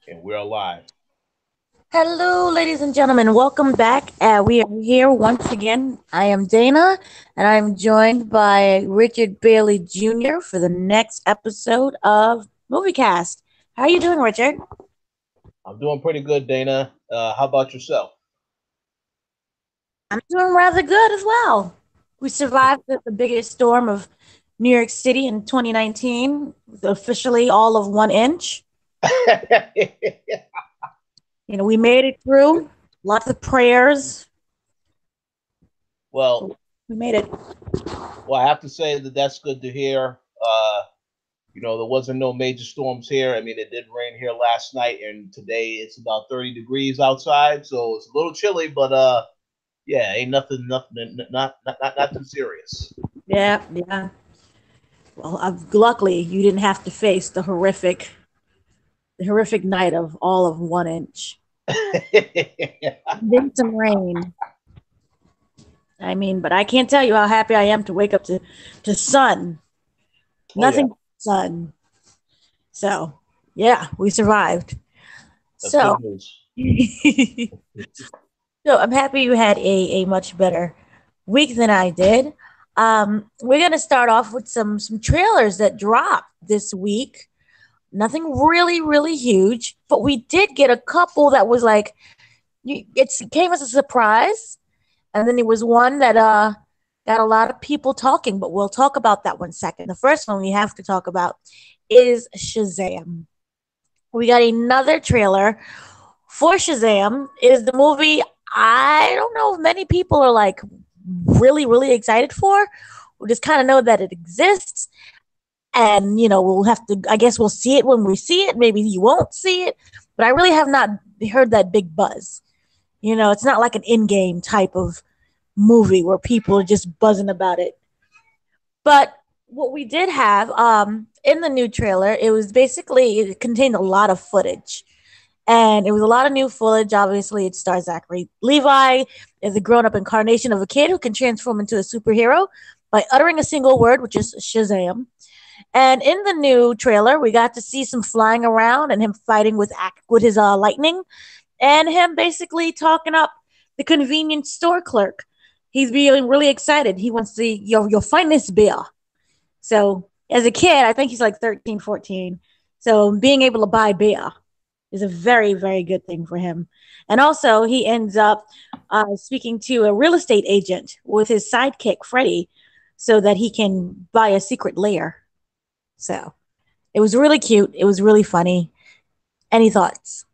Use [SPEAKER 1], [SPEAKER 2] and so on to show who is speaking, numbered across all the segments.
[SPEAKER 1] And we're alive.
[SPEAKER 2] Hello, ladies and gentlemen. Welcome back. We are here once again. I am Dana, and I'm joined by Richard Bailey Jr. for the next episode of MovieCast. How are you doing, Richard?
[SPEAKER 1] I'm doing pretty good, Dana. How about yourself?
[SPEAKER 2] I'm doing rather good as well. We survived the biggest storm of New York City in 2019, officially all of 1 inch. We made it through. Lots of prayers.
[SPEAKER 1] well,
[SPEAKER 2] We made it.
[SPEAKER 1] I have to say that that's good to hear. There wasn't no major storms here. I mean, it did rain here last night, and today it's about 30 degrees outside, so it's a little chilly. But yeah, ain't nothing, not too serious.
[SPEAKER 2] Yeah, yeah. Well, luckily you didn't have to face the horrific night of all of 1 inch. Then some rain. I mean, but I can't tell you how happy I am to wake up to sun.
[SPEAKER 1] Oh yeah,
[SPEAKER 2] Nothing but sun. So yeah, we survived.
[SPEAKER 1] that's good
[SPEAKER 2] So
[SPEAKER 1] news.
[SPEAKER 2] so I'm happy you had a much better week than I did. We're gonna start off with some trailers that dropped this week. Nothing really huge, but we did get a couple that was like it came as a surprise, and then there was one that got a lot of people talking. But we'll talk about that one second. The first one we have to talk about is Shazam. We got another trailer for Shazam. It is the movie I don't know if many people are like really excited for. We just kind of know that it exists, and we'll have to. I guess we'll see it when we see it. Maybe you won't see it, but I really have not heard that big buzz. It's not like an in-game type of movie where people are just buzzing about it. But what we did have in the new trailer, it contained a lot of footage. And it was a lot of new footage. Obviously, it stars Zachary Levi as a grown up incarnation of a kid who can transform into a superhero by uttering a single word, which is Shazam. And in the new trailer, we got to see some flying around and him fighting with his lightning, and him basically talking up the convenience store clerk. He's being really excited. He wants the your finest beer. So as a kid, I think he's like 13, 14. So being able to buy beer is a very good thing for him. And also, he ends up speaking to a real estate agent with his sidekick, Freddie, so that he can buy a secret lair. So it was really cute. It was really funny. Any thoughts?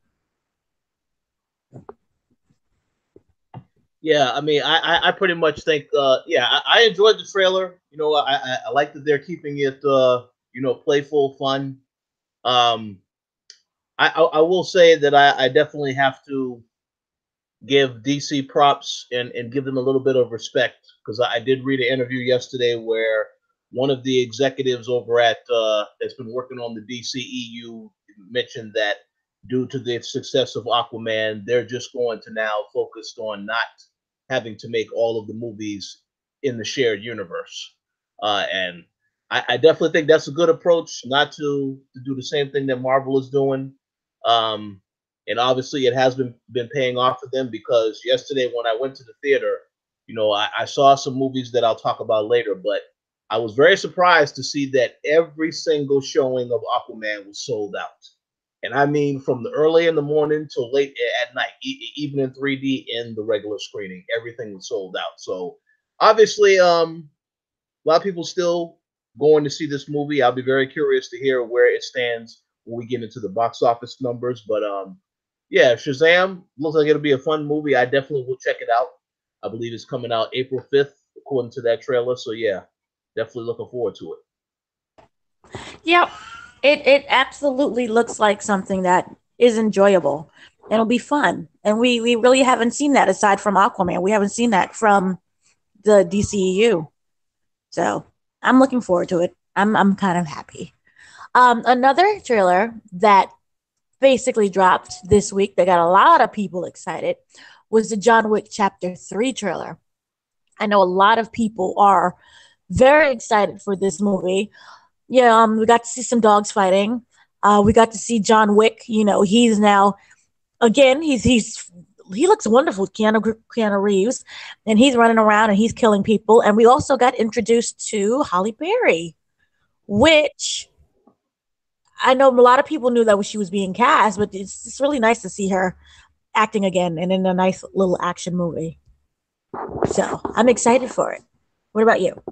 [SPEAKER 1] Yeah, I mean, I pretty much think, yeah, I enjoyed the trailer. I like that they're keeping it, playful, fun. Um, I will say that I definitely have to give DC props and give them a little bit of respect because I did read an interview yesterday where one of the executives over at that's been working on the DCEU mentioned that due to the success of Aquaman, they're just going to now focus on not having to make all of the movies in the shared universe. And I definitely think that's a good approach, not to do the same thing that Marvel is doing. Um, and obviously, it has been paying off for them because yesterday when I went to the theater, I saw some movies that I'll talk about later, but I was very surprised to see that every single showing of Aquaman was sold out. And I mean, from the early in the morning till late at night, even in 3D in the regular screening, everything was sold out. So obviously, a lot of people still going to see this movie. I'll be very curious to hear where it stands when we get into the box office numbers. But yeah, Shazam looks like it'll be a fun movie. I definitely will check it out. I believe it's coming out April 5th, according to that trailer. So yeah, definitely looking forward to it.
[SPEAKER 2] Yep. It absolutely looks like something that is enjoyable. And it'll be fun. And we really haven't seen that aside from Aquaman. We haven't seen that from the DCEU. So I'm looking forward to it. I'm kind of happy. Another trailer that basically dropped this week that got a lot of people excited was the John Wick Chapter 3 trailer. I know a lot of people are very excited for this movie. Yeah, we got to see some dogs fighting. We got to see John Wick. You know, he's now again. He looks wonderful, Keanu Reeves, and he's running around and he's killing people. And we also got introduced to Halle Berry, which I know a lot of people knew that when she was being cast, but it's really nice to see her acting again and in a nice little action movie. So I'm excited for it. What about you?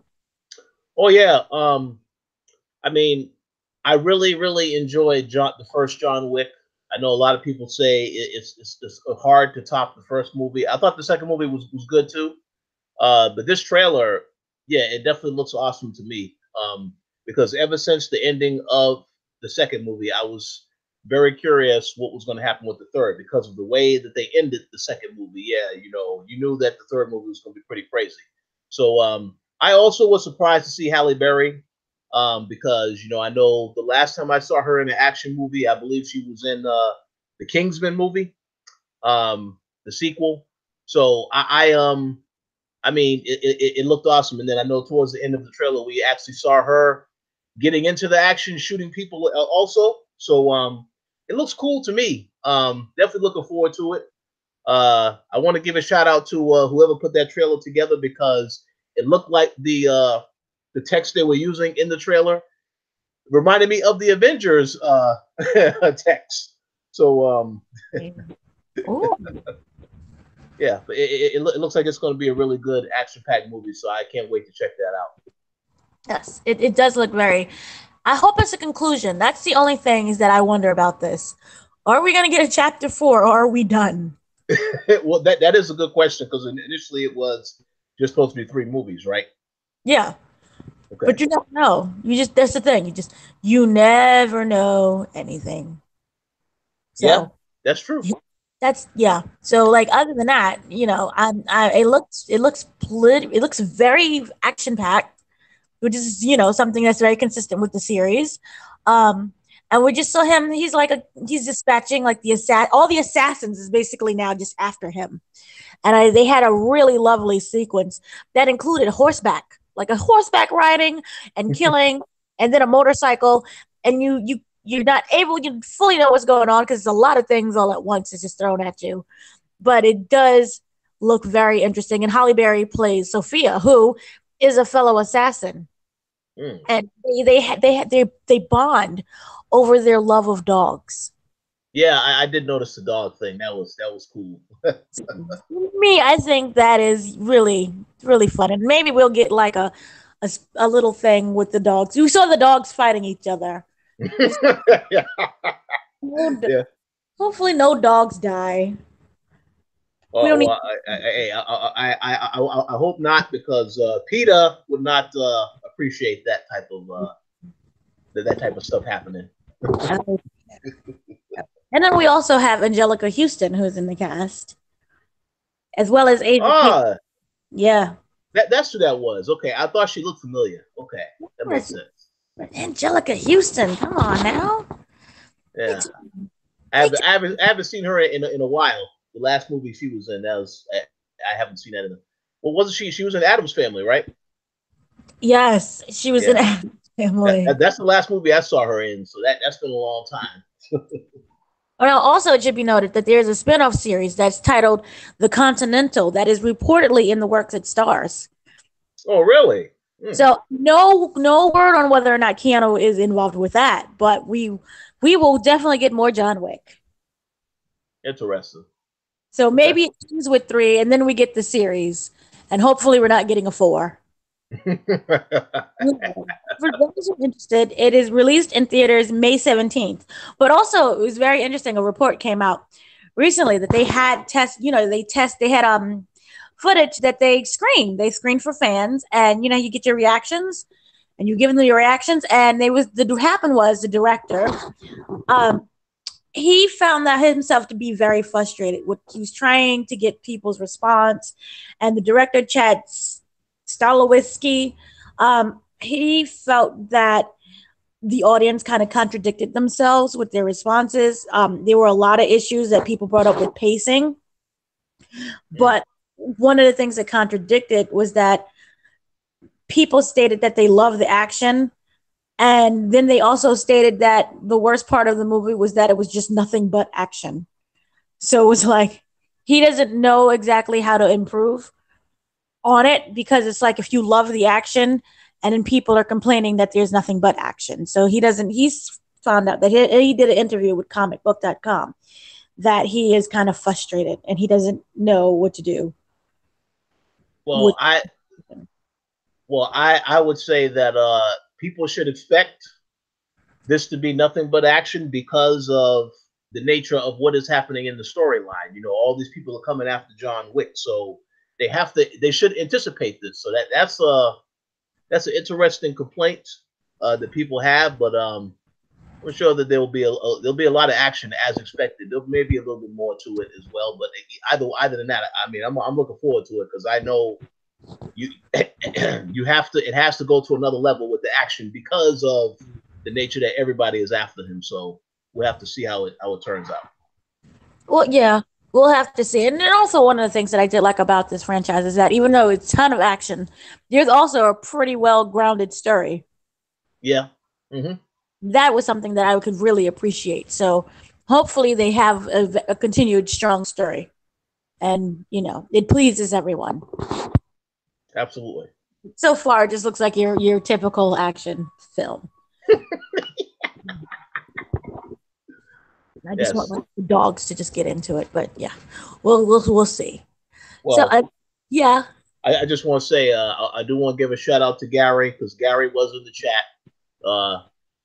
[SPEAKER 1] Oh yeah. I mean, I really enjoyed the first John Wick. I know a lot of people say it's hard to top the first movie. I thought the second movie was good too. But this trailer, yeah, it definitely looks awesome to me. Because ever since the ending of the second movie, I was very curious what was going to happen with the third because of the way that they ended the second movie. Yeah, you knew that the third movie was going to be pretty crazy. So I also was surprised to see Halle Berry because I know the last time I saw her in an action movie, I believe she was in the Kingsman movie, the sequel. So I mean, it looked awesome. And then I know towards the end of the trailer, we actually saw her getting into the action, shooting people also. So it looks cool to me. Definitely looking forward to it. I want to give a shout out to whoever put that trailer together because it looked like the text they were using in the trailer reminded me of the Avengers text. So yeah, but it looks like it's going to be a really good action-packed movie, so I can't wait to check that out.
[SPEAKER 2] Yes, it does look very. I hope it's a conclusion. That's the only thing is that I wonder about this. Are we going to get a chapter 4 or are we done?
[SPEAKER 1] Well, that is a good question because initially it was just supposed to be 3 movies, right?
[SPEAKER 2] Yeah. Okay. But you don't know. That's the thing. You never know anything.
[SPEAKER 1] So, yeah, that's true.
[SPEAKER 2] So like other than that, it looks very action packed, which is something that's very consistent with the series. And we just saw him. He's dispatching like all the assassins is basically now just after him. And they had a really lovely sequence that included horseback horseback riding and killing, and then a motorcycle. And you're not able to fully know what's going on because a lot of things all at once is just thrown at you. But it does look very interesting. And Halle Berry plays Sophia, who is a fellow assassin. And they bond over their love of dogs.
[SPEAKER 1] Yeah, I did notice the dog thing. That was cool.
[SPEAKER 2] Me, I think that is really, really fun. And maybe we'll get like a little thing with the dogs. You saw the dogs fighting each other.
[SPEAKER 1] Yeah.
[SPEAKER 2] Hopefully no dogs die.
[SPEAKER 1] I hope not because PETA would not appreciate that type of stuff happening.
[SPEAKER 2] And then we also have Angelica Houston, who's in the cast, as well as Asia. Yeah,
[SPEAKER 1] that's who that was. Okay, I thought she looked familiar. Okay, that makes sense.
[SPEAKER 2] Angelica Houston, come on now.
[SPEAKER 1] Yeah, I haven't seen her in a while. The last movie she was in, I haven't seen that in. Well, wasn't she? She was in Addams Family, right?
[SPEAKER 2] Yes, she was in Addams Family.
[SPEAKER 1] That's the last movie I saw her in, so that's been a long time.
[SPEAKER 2] Well, also it should be noted that there's a spin-off series that's titled The Continental that is reportedly in the works at Starz.
[SPEAKER 1] Oh, really?
[SPEAKER 2] So no word on whether or not Keanu is involved with that, but we will definitely get more John Wick.
[SPEAKER 1] Interesting.
[SPEAKER 2] So maybe it ends with 3, and then we get the series, and hopefully we're not getting a 4. For those who are interested, it is released in theaters May 17th. But also, it was very interesting. A report came out recently that they had they had footage that they screened. They screened for fans, and you get your reactions, and you give them your reactions. And the director, he found that himself to be very frustrated. He was trying to get people's response, and the director, Chad Stahelski, he felt that the audience kind of contradicted themselves with their responses. There were a lot of issues that people brought up with pacing, but one of the things that contradicted was that people stated that they love the action, And then they also stated that the worst part of the movie was that it was just nothing but action. So it was like he doesn't know exactly how to improve on it, because it's like if you love the action and then people are complaining that there's nothing but action. So he's found out that he did an interview with comicbook.com that he is kind of frustrated and he doesn't know what to do.
[SPEAKER 1] Well, I would say that people should expect this to be nothing but action because of the nature of what is happening in the storyline. You know, all these people are coming after John Wick, so they should anticipate this. So that's an interesting complaint that people have, but I'm sure that there'll be a lot of action as expected. There may be a little bit more to it as well, but either than that, I mean, I'm looking forward to it because I know you it has to go to another level with the action because of the nature that everybody is after him. So we'll have to see how it turns out.
[SPEAKER 2] Well, yeah, we'll have to see. And then also one of the things that I did like about this franchise is that even though it's a ton of action, there's also a pretty well grounded story.
[SPEAKER 1] Yeah. Mm-hmm.
[SPEAKER 2] That was something that I could really appreciate. So hopefully they have a continued strong story, and it pleases everyone.
[SPEAKER 1] Absolutely.
[SPEAKER 2] So far, it just looks like your typical action film. I just want the dogs to just get into it, but yeah, we'll see. Well, so yeah.
[SPEAKER 1] I just want to say I do want to give a shout out to Gary because Gary was in the chat.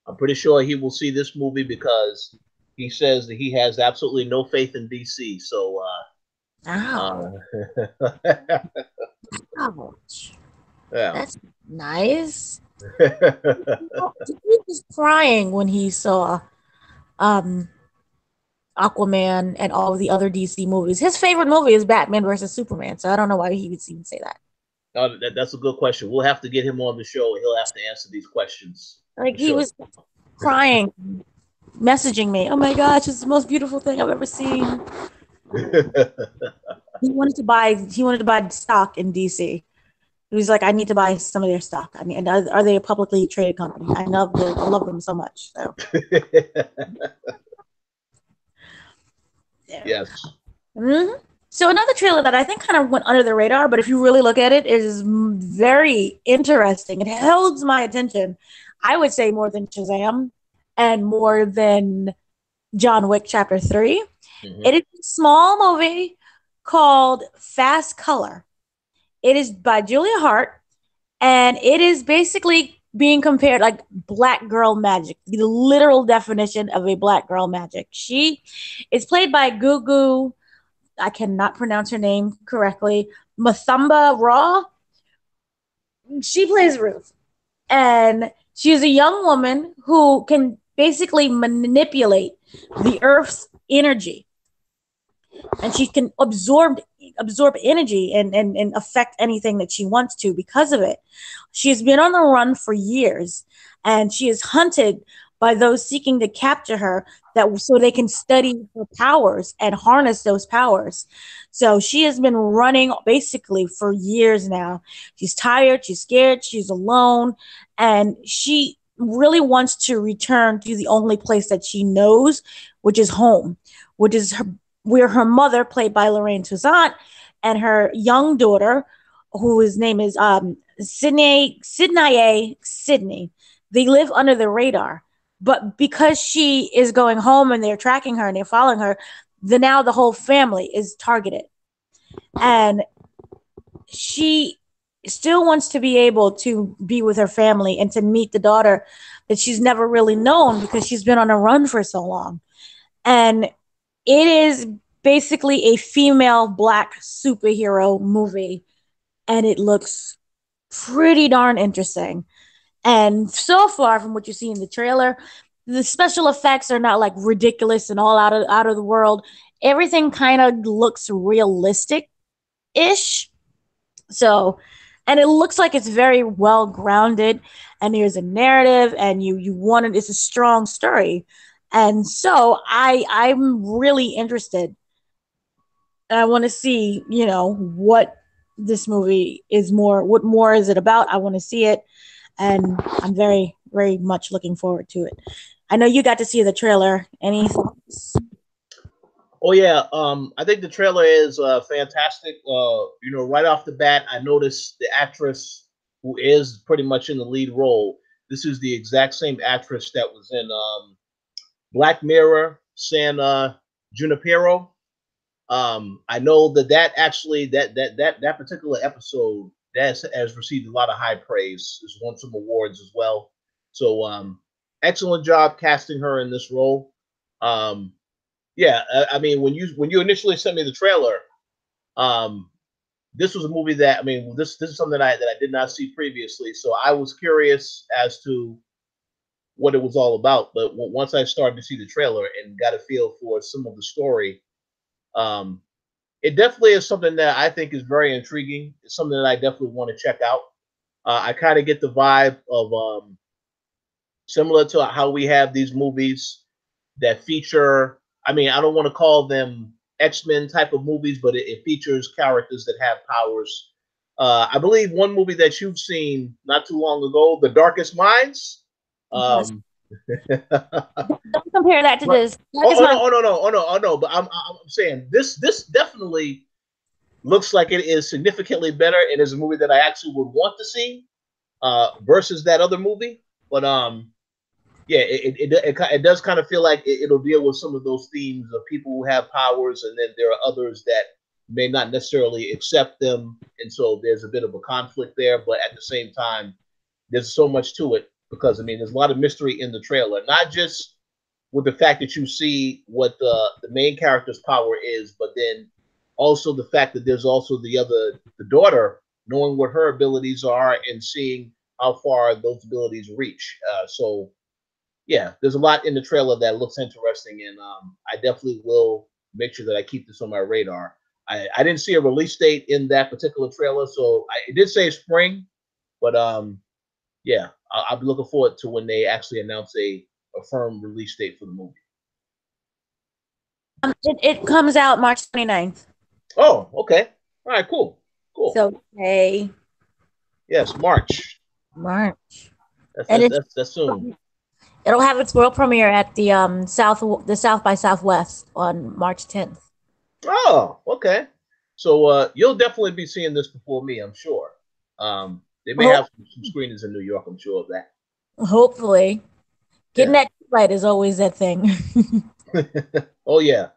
[SPEAKER 1] I'm pretty sure he will see this movie because he says that he has absolutely no faith in DC. So,
[SPEAKER 2] ouch. Yeah. That's nice. He was crying when he saw Aquaman and all of the other DC movies. His favorite movie is Batman versus Superman, so I don't know why he would even say that.
[SPEAKER 1] That's a good question. We'll have to get him on the show, and he'll have to answer these questions.
[SPEAKER 2] Like he was crying, messaging me, "Oh my gosh, it's the most beautiful thing I've ever seen." He wanted to buy stock in DC. He was like, "I need to buy some of their stock. I mean, are they a publicly traded company? I love them so much." So.
[SPEAKER 1] Yes.
[SPEAKER 2] Mm-hmm. So another trailer that I think kind of went under the radar, but if you really look at it, is very interesting. It holds my attention. I would say more than Shazam and more than John Wick Chapter 3. Mm-hmm. It is a small movie called Fast Color. It is by Julia Hart, and it is basically being compared like black girl magic, the literal definition of a black girl magic. She is played by Gugu, I cannot pronounce her name correctly, Mathamba Raw. She plays Ruth, and she is a young woman who can basically manipulate the Earth's energy, and she can absorb energy and affect anything that she wants to because of it. She's been on the run for years, and she is hunted by those seeking to capture her so they can study her powers and harness those powers. So she has been running basically for years now. She's tired, she's scared, she's alone, and she really wants to return to the only place that she knows, which is home, which is where her mother, played by Lorraine Toussaint, and her young daughter, whose name is Sydney. They live under the radar. But because she is going home and they're tracking her and they're following her, now the whole family is targeted. And she still wants to be able to be with her family and to meet the daughter that she's never really known because she's been on a run for so long. And it is basically a female black superhero movie, and it looks pretty darn interesting. And so far from what you see in the trailer, the special effects are not like ridiculous and all out of the world. Everything kind of looks realistic-ish. So, and it looks like it's very well grounded, and there's a narrative, and you want it. It's a strong story. And so I'm really interested. I want to see, what this movie is more. What more is it about? I want to see it, and I'm very, very much looking forward to it. I know you got to see the trailer. Any thoughts?
[SPEAKER 1] Oh yeah, I think the trailer is fantastic. Right off the bat, I noticed the actress who is pretty much in the lead role. This is the exact same actress that was in Black Mirror, San Junipero. I know that actually that particular episode has received a lot of high praise. It's won some awards as well. So excellent job casting her in this role. Yeah, I mean when you initially sent me the trailer, um, this was a movie that I mean this is something that I did not see previously, so I was curious as to what it was all about. But once I started to see the trailer and got a feel for some of the story, um, it definitely is something that I think is very intriguing. It's something that I definitely want to check out. I kind of get the vibe of similar to how we have these movies that feature. I mean, I don't want to call them X-Men type of movies, but it features characters that have powers. I believe one movie that you've seen not too long ago, The Darkest Minds.
[SPEAKER 2] Yes.
[SPEAKER 1] Um,
[SPEAKER 2] Don't compare that to this.
[SPEAKER 1] oh no! But I'm saying this definitely looks like it is significantly better. It is a movie that I actually would want to see versus that other movie. But yeah, it does kind of feel like it'll deal with some of those themes of people who have powers, and then there are others that may not necessarily accept them, and so there's a bit of a conflict there. But at the same time, there's so much to it because I mean, there's a lot of mystery in the trailer, not just with the fact that you see what the main character's power is, but then also the fact that there's also the daughter knowing what her abilities are and seeing how far those abilities reach. So yeah, there's a lot in the trailer that looks interesting, and I definitely will make sure that I keep this on my radar. I didn't see a release date in that particular trailer, so it did say spring, but yeah, I'll be looking forward to when they actually announce a firm release date for the movie.
[SPEAKER 2] It comes out March 29th.
[SPEAKER 1] Oh, okay. All right, cool.
[SPEAKER 2] So, hey.
[SPEAKER 1] Yes, March. That's soon.
[SPEAKER 2] It'll have its world premiere at the South by Southwest on March 10th.
[SPEAKER 1] Oh, okay. So you'll definitely be seeing this before me, I'm sure. They may have some screenings in New York, I'm sure of that.
[SPEAKER 2] Hopefully. Getting that right is always that thing.
[SPEAKER 1] Oh yeah.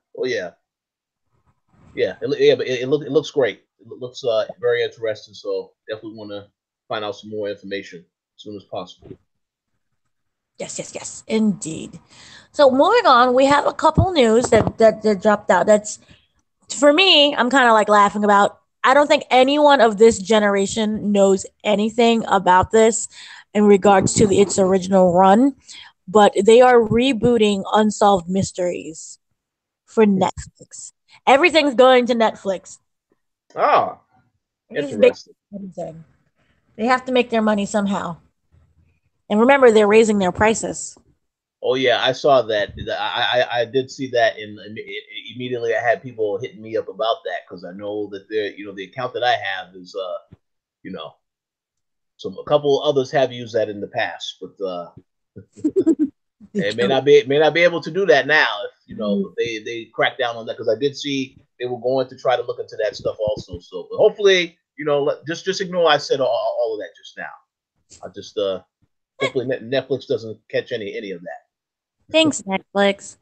[SPEAKER 1] Yeah, it looks great. It looks very interesting. So definitely want to find out some more information as soon as possible.
[SPEAKER 2] Yes, indeed. So moving on, we have a couple news that dropped out. That's for me. I'm kind of like laughing about. I don't think anyone of this generation knows anything about this in regards to its original run, but they are rebooting Unsolved Mysteries for Netflix. Everything's going to Netflix.
[SPEAKER 1] Ah, interesting.
[SPEAKER 2] They have to make their money somehow. And remember, they're raising their prices.
[SPEAKER 1] Oh yeah, I saw that. I did see that, and immediately I had people hitting me up about that because I know that the account that I have is a couple others have used that in the past, but they may not be able to do that now if they crack down on that because I did see they were going to try to look into that stuff also. So but hopefully just ignore I said all of that just now. I just hopefully Netflix doesn't catch any of that.
[SPEAKER 2] Thanks, Netflix.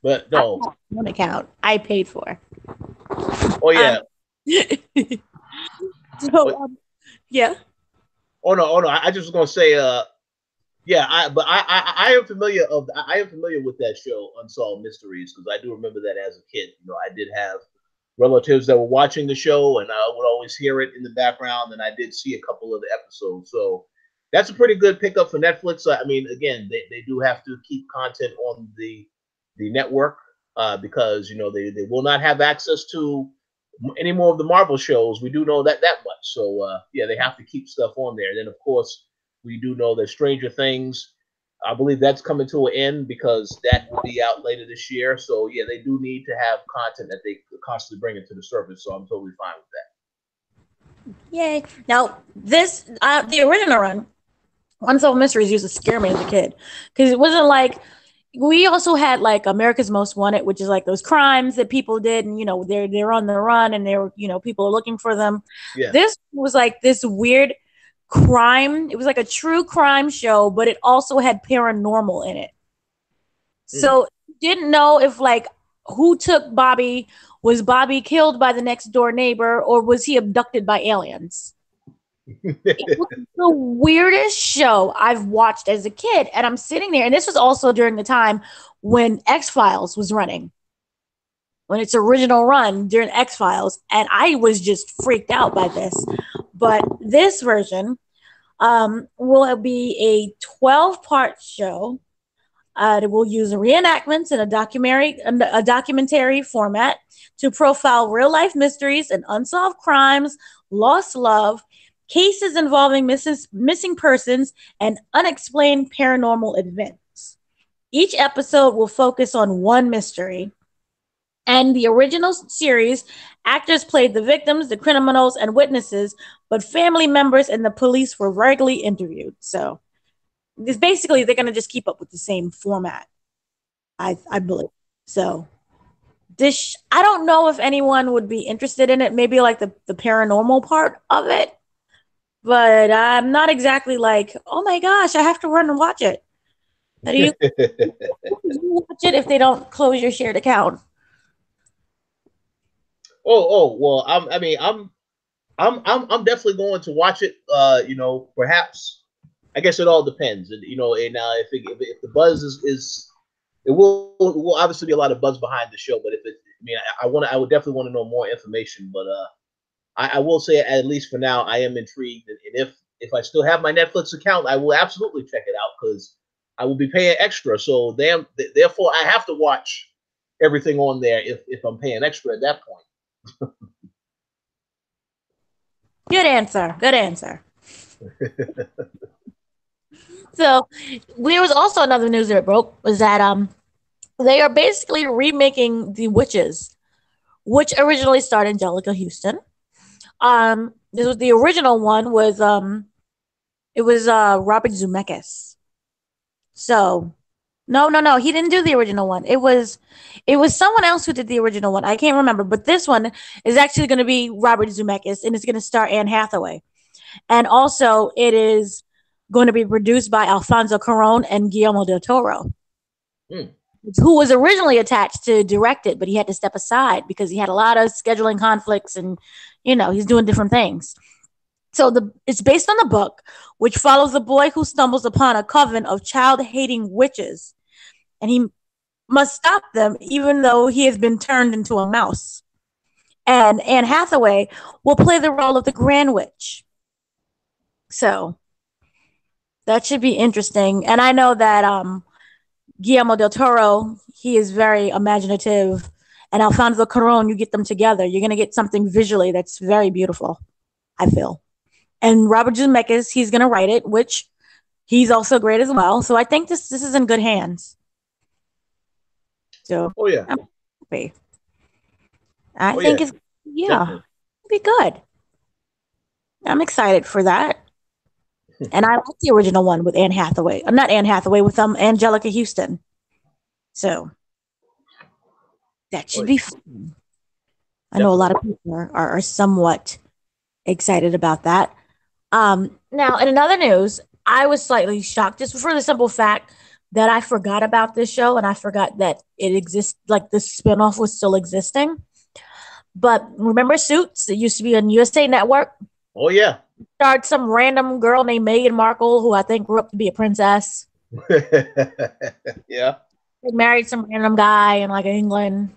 [SPEAKER 1] But no,
[SPEAKER 2] one account I paid for.
[SPEAKER 1] Oh yeah.
[SPEAKER 2] So yeah.
[SPEAKER 1] Oh no! I just was gonna say, yeah. I am familiar with that show, Unsolved Mysteries, because I do remember that as a kid. I did have relatives that were watching the show, and I would always hear it in the background, and I did see a couple of the episodes. So that's a pretty good pickup for Netflix. I mean, again, they do have to keep content on the network because they will not have access to any more of the Marvel shows. We do know that much. So yeah, they have to keep stuff on there. And then of course we do know that Stranger Things, I believe that's coming to an end because that will be out later this year. So yeah, they do need to have content that they constantly bring into the surface. So I'm totally fine with that.
[SPEAKER 2] Yay! Now this the original run Unsolved Mysteries used to scare me as a kid because it wasn't like we also had like America's Most Wanted, which is like those crimes that people did, and they're on the run, and they're people are looking for them.
[SPEAKER 1] Yeah.
[SPEAKER 2] This was like this weird crime. It was like a true crime show, but it also had paranormal in it. So didn't know if like who took Bobby. Was Bobby killed by the next door neighbor, or was he abducted by aliens? It was the weirdest show I've watched as a kid. And I'm sitting there, and this was also during the time when X-Files was running, when its original run during X-Files. And I was just freaked out by this. But this version will be a 12-part show. It will use reenactments in a documentary format to profile real-life mysteries and unsolved crimes, lost love, cases involving missing persons, and unexplained paranormal events. Each episode will focus on one mystery. And the original series, actors played the victims, the criminals, and witnesses, but family members and the police were regularly interviewed. So it's basically they're going to just keep up with the same format, I believe. So this, I don't know if anyone would be interested in it, maybe like the paranormal part of it. But I'm not exactly like, oh my gosh, I have to run and watch it. How do you watch it if they don't close your shared account?
[SPEAKER 1] Well, I'm definitely going to watch it. Perhaps I guess it all depends, and if the buzz is it will obviously be a lot of buzz behind the show. But if it, I would definitely want to know more information. But I will say, at least for now, I am intrigued, and if I still have my Netflix account, I will absolutely check it out because I will be paying extra. So therefore, I have to watch everything on there if I'm paying extra at that point.
[SPEAKER 2] Good answer. Good answer. So there was also another news that broke was that they are basically remaking The Witches, which originally starred Angelica Houston. This was the original one with it was Robert Zemeckis. So no, he didn't do the original one. It was someone else who did the original one. I can't remember, but this one is actually going to be Robert Zemeckis, and it's going to star Anne Hathaway. And also, it is going to be produced by Alfonso Cuarón and Guillermo del Toro, who was originally attached to direct it, but he had to step aside because he had a lot of scheduling conflicts, and he's doing different things. So it's based on the book, which follows a boy who stumbles upon a coven of child-hating witches, and he must stop them, even though he has been turned into a mouse. And Anne Hathaway will play the role of the Grand Witch. So that should be interesting. And I know that Guillermo del Toro, he is very imaginative, and Alfonso Cuarón, you get them together, you're going to get something visually that's very beautiful, I feel. And Robert Zemeckis, he's going to write it, which he's also great as well. So I think this is in good hands. So
[SPEAKER 1] yeah,
[SPEAKER 2] I'm happy. I think it's it'll be good. I'm excited for that. And I like the original one with Anne Hathaway. Not Anne Hathaway, with Angelica Houston. So that should be fun. I know a lot of people are somewhat excited about that. Now, in another news, I was slightly shocked just for the simple fact that I forgot about this show, and I forgot that it exists, like the spinoff was still existing. But remember Suits? It used to be on USA Network.
[SPEAKER 1] Oh, yeah.
[SPEAKER 2] Starred some random girl named Meghan Markle, who I think grew up to be a princess.
[SPEAKER 1] Yeah.
[SPEAKER 2] They married some random guy in like England.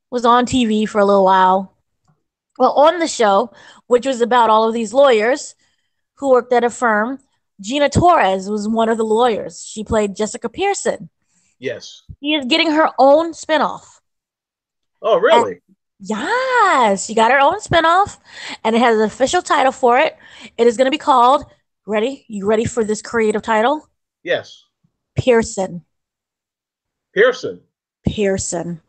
[SPEAKER 2] Was on TV for a little while. Well, on the show, which was about all of these lawyers who worked at a firm, Gina Torres was one of the lawyers. She played Jessica Pearson.
[SPEAKER 1] Yes.
[SPEAKER 2] She is getting her own spinoff.
[SPEAKER 1] Oh, really?
[SPEAKER 2] And yes, she got her own spinoff, and it has an official title for it. It is going to be called, ready? You ready for this creative title?
[SPEAKER 1] Yes.
[SPEAKER 2] Pearson.
[SPEAKER 1] Pearson.
[SPEAKER 2] Pearson.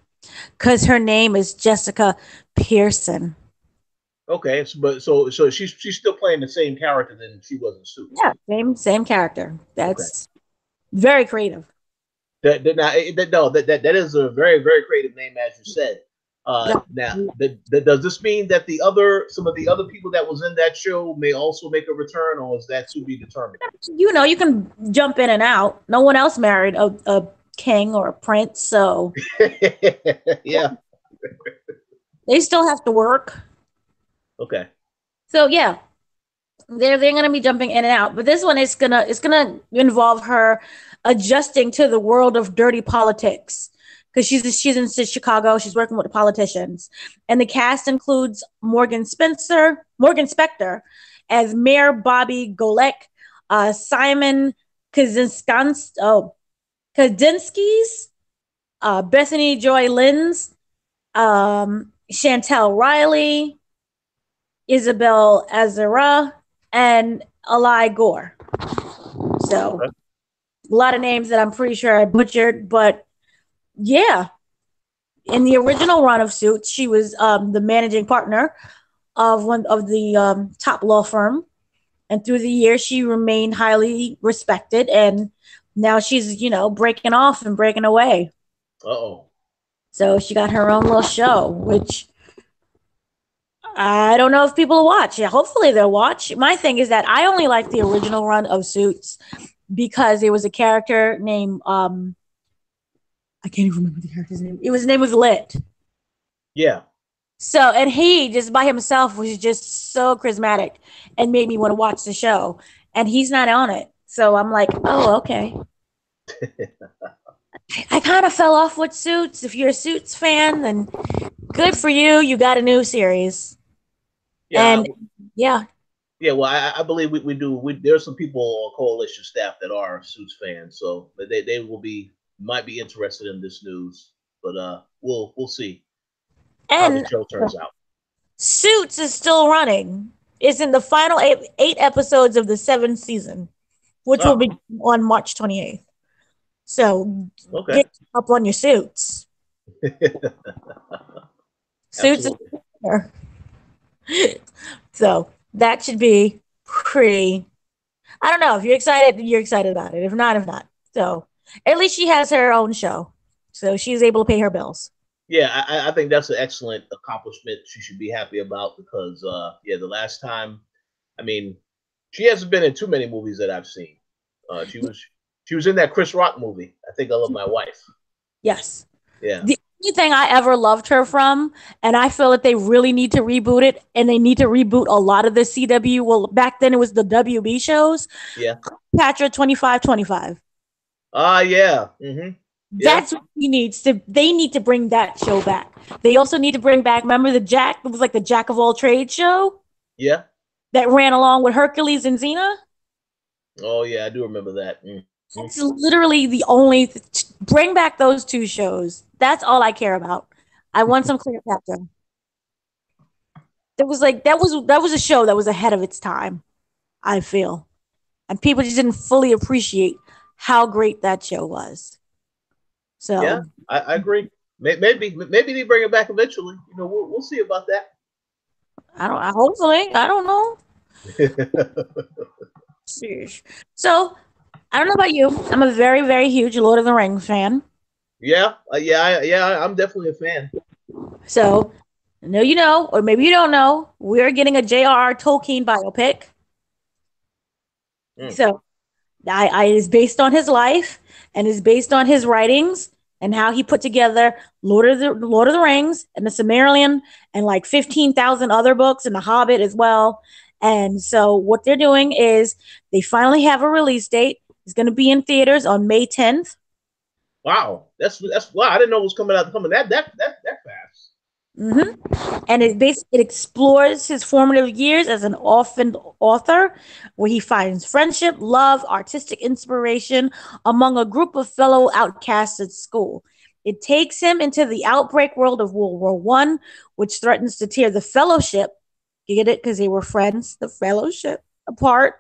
[SPEAKER 2] Because her name is Jessica Pearson.
[SPEAKER 1] Okay, so she's still playing the same character than she was in Suits.
[SPEAKER 2] Yeah, same character.
[SPEAKER 1] Okay.
[SPEAKER 2] That's very creative.
[SPEAKER 1] That is a very very creative name, as you said.
[SPEAKER 2] Yeah.
[SPEAKER 1] Does this mean that some of the other people that was in that show may also make a return, or is that to be determined?
[SPEAKER 2] You can jump in and out. No one else married a king or a prince, so
[SPEAKER 1] Yeah.
[SPEAKER 2] they still have to work.
[SPEAKER 1] Okay.
[SPEAKER 2] So yeah, they're gonna be jumping in and out. But this one is gonna involve her adjusting to the world of dirty politics because she's in Chicago. She's working with the politicians, and the cast includes Morgan Spector as Mayor Bobby Golek, Simon Kaczynski's, Bethany Joy Lynn's, Chantel Riley, Isabel Azara, and Ali Gore. So a lot of names that I'm pretty sure I butchered, but yeah. In the original run of Suits, she was the managing partner of one of the top law firm, and through the years she remained highly respected, and now she's breaking off and breaking away.
[SPEAKER 1] Uh-oh.
[SPEAKER 2] So she got her own little show, which I don't know if people will watch. Yeah, hopefully they'll watch. My thing is that I only like the original run of Suits because there was a character named I can't even remember the character's name. It was name was Lit.
[SPEAKER 1] Yeah.
[SPEAKER 2] So, and he just by himself was just so charismatic and made me want to watch the show. And he's not on it. So I'm like, oh, okay. I kind of fell off with Suits. If you're a Suits fan, then good for you. You got a new series.
[SPEAKER 1] Yeah.
[SPEAKER 2] And yeah.
[SPEAKER 1] Yeah, well, I believe we do. There's some people on coalition staff that are Suits fans, so they might be interested in this news. But we'll see how the show turns out.
[SPEAKER 2] Suits is still running. It's in the final eight episodes of the 7th season, which will be on March 28th. So get up on your Suits. Suits is there. So that should be pretty. I don't know. If you're excited, you're excited about it. If not. So at least she has her own show. So she's able to pay her bills.
[SPEAKER 1] Yeah, I think that's an excellent accomplishment. She should be happy about because the last time, I mean, she hasn't been in too many movies that I've seen. She was in that Chris Rock movie. I Think I Love My Wife.
[SPEAKER 2] Yes.
[SPEAKER 1] Yeah.
[SPEAKER 2] The only thing I ever loved her from, and I feel that they really need to reboot it, and they need to reboot a lot of the CW. Well, back then it was the WB shows.
[SPEAKER 1] Yeah.
[SPEAKER 2] Cleopatra 2525.
[SPEAKER 1] Yeah. Mm-hmm.
[SPEAKER 2] That's what he needs to. They need to bring that show back. They also need to bring back. Remember it was like the Jack of all trades show.
[SPEAKER 1] Yeah.
[SPEAKER 2] That ran along with Hercules and Xena.
[SPEAKER 1] Oh yeah, I do remember that. Mm-hmm.
[SPEAKER 2] That's literally the only. Bring back those two shows. That's all I care about. I want some Cleopatra. That was a show that was ahead of its time. I feel, and people just didn't fully appreciate how great that show was. So
[SPEAKER 1] yeah, I agree. Maybe they bring it back eventually. We'll see about that.
[SPEAKER 2] Hopefully, I don't know. So I don't know about you. I'm a very, very huge Lord of the Rings fan.
[SPEAKER 1] Yeah, I'm definitely a fan.
[SPEAKER 2] So, or maybe you don't know, we're getting a J.R.R. Tolkien biopic. So, I is based on his life and is based on his writings and how he put together Lord of the Rings and the Silmarillion and like 15,000 other books and The Hobbit as well. And so, what they're doing is they finally have a release date. It's going to be in theaters on May 10th.
[SPEAKER 1] Wow, that's wow! I didn't know it was coming that fast.
[SPEAKER 2] Mm-hmm. And it explores his formative years as an orphaned author, where he finds friendship, love, artistic inspiration among a group of fellow outcasts at school. It takes him into the outbreak world of World War I, which threatens to tear the Fellowship. You get it? Because they were friends. The Fellowship apart,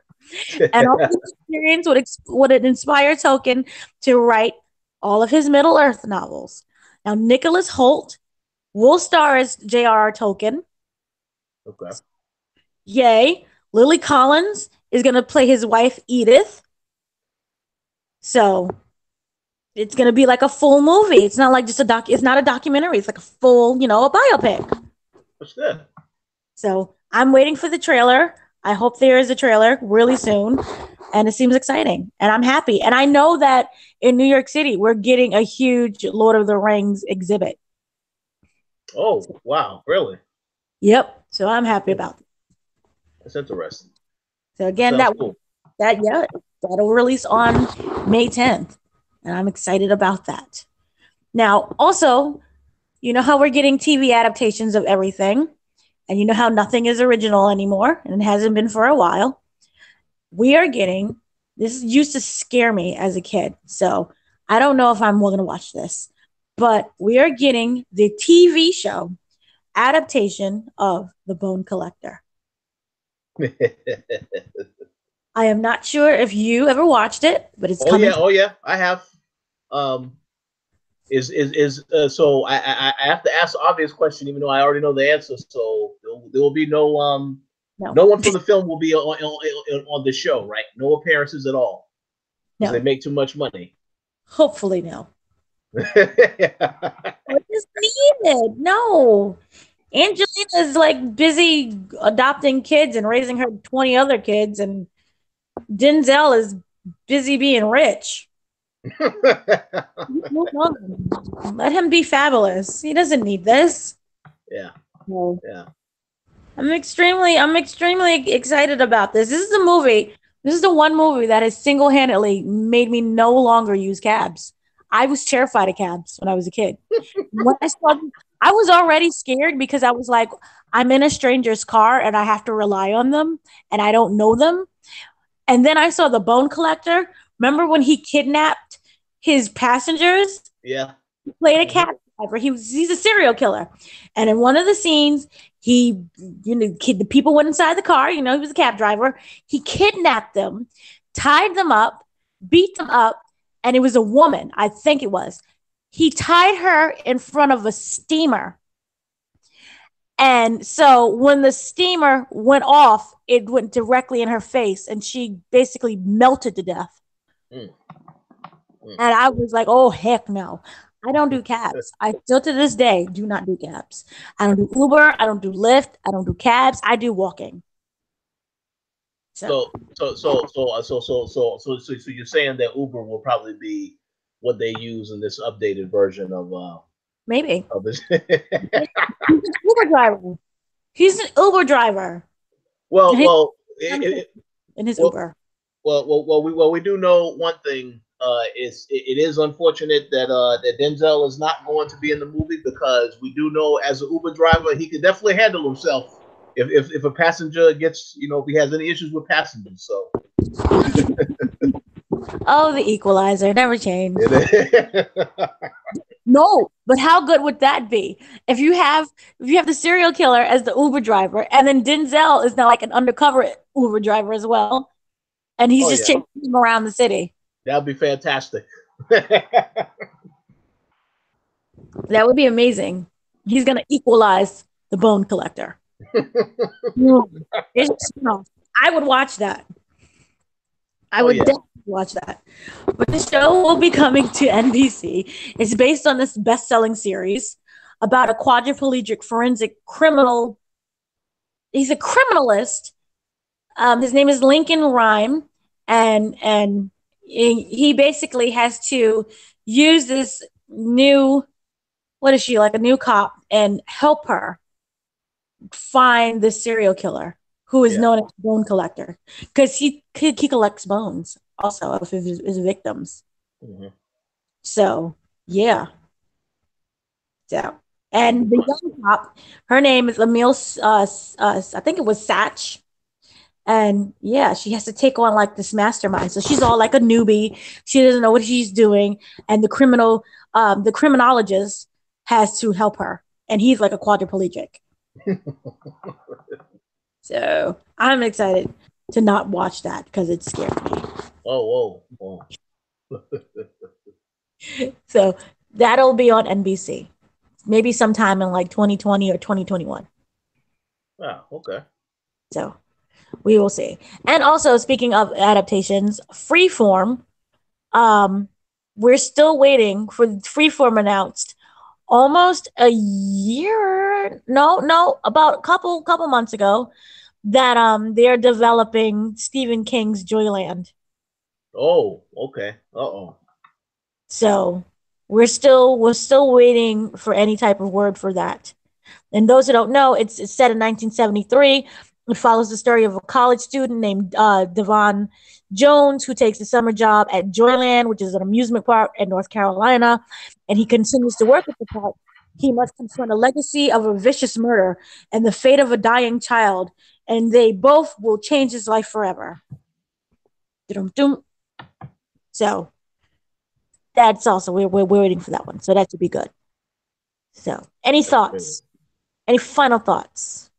[SPEAKER 2] and all this experience would inspire Tolkien to write all of his Middle Earth novels. Now, Nicholas Hoult will star as J.R.R. Tolkien.
[SPEAKER 1] Okay.
[SPEAKER 2] Yay. Lily Collins is going to play his wife, Edith. So it's going to be like a full movie. It's not like just it's not a documentary. It's like a full, a biopic.
[SPEAKER 1] What's that?
[SPEAKER 2] So I'm waiting for the trailer. I hope there is a trailer really soon. And it seems exciting. And I'm happy. And I know that in New York City, we're getting a huge Lord of the Rings exhibit.
[SPEAKER 1] Oh, wow. Really?
[SPEAKER 2] Yep. So I'm happy about it.
[SPEAKER 1] That's interesting.
[SPEAKER 2] So again,
[SPEAKER 1] Cool.
[SPEAKER 2] that'll release on May 10th. And I'm excited about that. Now, also, you know how we're getting TV adaptations of everything. And you know how nothing is original anymore, and it hasn't been for a while. We are getting, this used to scare me as a kid, so I don't know if I'm going to watch this, but we are getting the TV show adaptation of The Bone Collector. I am not sure if you ever watched it, but it's coming.
[SPEAKER 1] Oh yeah, I have. So I have to ask the obvious question, even though I already know the answer. So there will be no one from the film will be on the show, right? No appearances at all. No, they make too much money.
[SPEAKER 2] Hopefully, no. What is needed? No. Angelina is like busy adopting kids and raising her 20 other kids, and Denzel is busy being rich. Let him be fabulous. He doesn't need this.
[SPEAKER 1] Yeah.
[SPEAKER 2] No. Yeah. I'm extremely excited about this. This is the movie. This is the one movie that has single-handedly made me no longer use cabs. I was terrified of cabs when I was a kid. When I saw them, I was already scared because I was like, I'm in a stranger's car and I have to rely on them and I don't know them. And then I saw The Bone Collector. Remember when he kidnapped his passengers?
[SPEAKER 1] Yeah.
[SPEAKER 2] He played a cab driver. He's a serial killer. And in one of the scenes, the people went inside the car. He was a cab driver. He kidnapped them, tied them up, beat them up, and it was a woman. I think it was. He tied her in front of a steamer. And so when the steamer went off, it went directly in her face and she basically melted to death. And I was like, oh, heck no. I don't do cabs. I still to this day do not do cabs. I don't do Uber. I don't do Lyft. I don't do cabs. I do walking.
[SPEAKER 1] So you're saying that Uber will probably be what they use in this updated version of
[SPEAKER 2] maybe of this. He's an Uber driver. He's an Uber driver.
[SPEAKER 1] In his Uber. Well, we do know one thing. It is unfortunate that Denzel is not going to be in the movie because we do know as an Uber driver he can definitely handle himself if a passenger gets if he has any issues with passengers. So.
[SPEAKER 2] Oh, the Equalizer never changed. No, but how good would that be if you have the serial killer as the Uber driver, and then Denzel is now like an undercover Uber driver as well, and he's chasing him around the city.
[SPEAKER 1] That'd be fantastic.
[SPEAKER 2] That would be amazing. He's gonna equalize The Bone Collector. I would watch that. I would definitely watch that. But the show will be coming to NBC. It's based on this best-selling series about a quadriplegic forensic criminal. He's a criminalist. His name is Lincoln Rhyme, and he basically has to use this new, what is she, like a new cop, and help her find the serial killer who is known as Bone Collector, because he collects bones also of his victims. Mm-hmm. So, yeah. So, and the young cop, her name is Emile, I think it was Satch. And yeah, she has to take on like this mastermind. So she's all like a newbie. She doesn't know what she's doing. And the criminologist has to help her. And he's like a quadriplegic. So I'm excited to not watch that because it scared me.
[SPEAKER 1] Whoa.
[SPEAKER 2] So that'll be on NBC. Maybe sometime in like 2020 or 2021.
[SPEAKER 1] Ah, okay.
[SPEAKER 2] So we will see. And also, speaking of adaptations, Freeform, um, we're still waiting for Freeform announced almost a year. No, about a couple months ago that they're developing Stephen King's Joyland.
[SPEAKER 1] Oh, okay. Uh-oh.
[SPEAKER 2] So we're still waiting for any type of word for that. And those who don't know, it's set in 1973. It follows the story of a college student named Devon Jones who takes a summer job at Joyland, which is an amusement park in North Carolina, and he continues to work at the park. He must confront a legacy of a vicious murder and the fate of a dying child, and they both will change his life forever. Dum-dum. So that's also we're waiting for that one. So that should be good. So, any
[SPEAKER 1] That's great.
[SPEAKER 2] thoughts? Any final thoughts?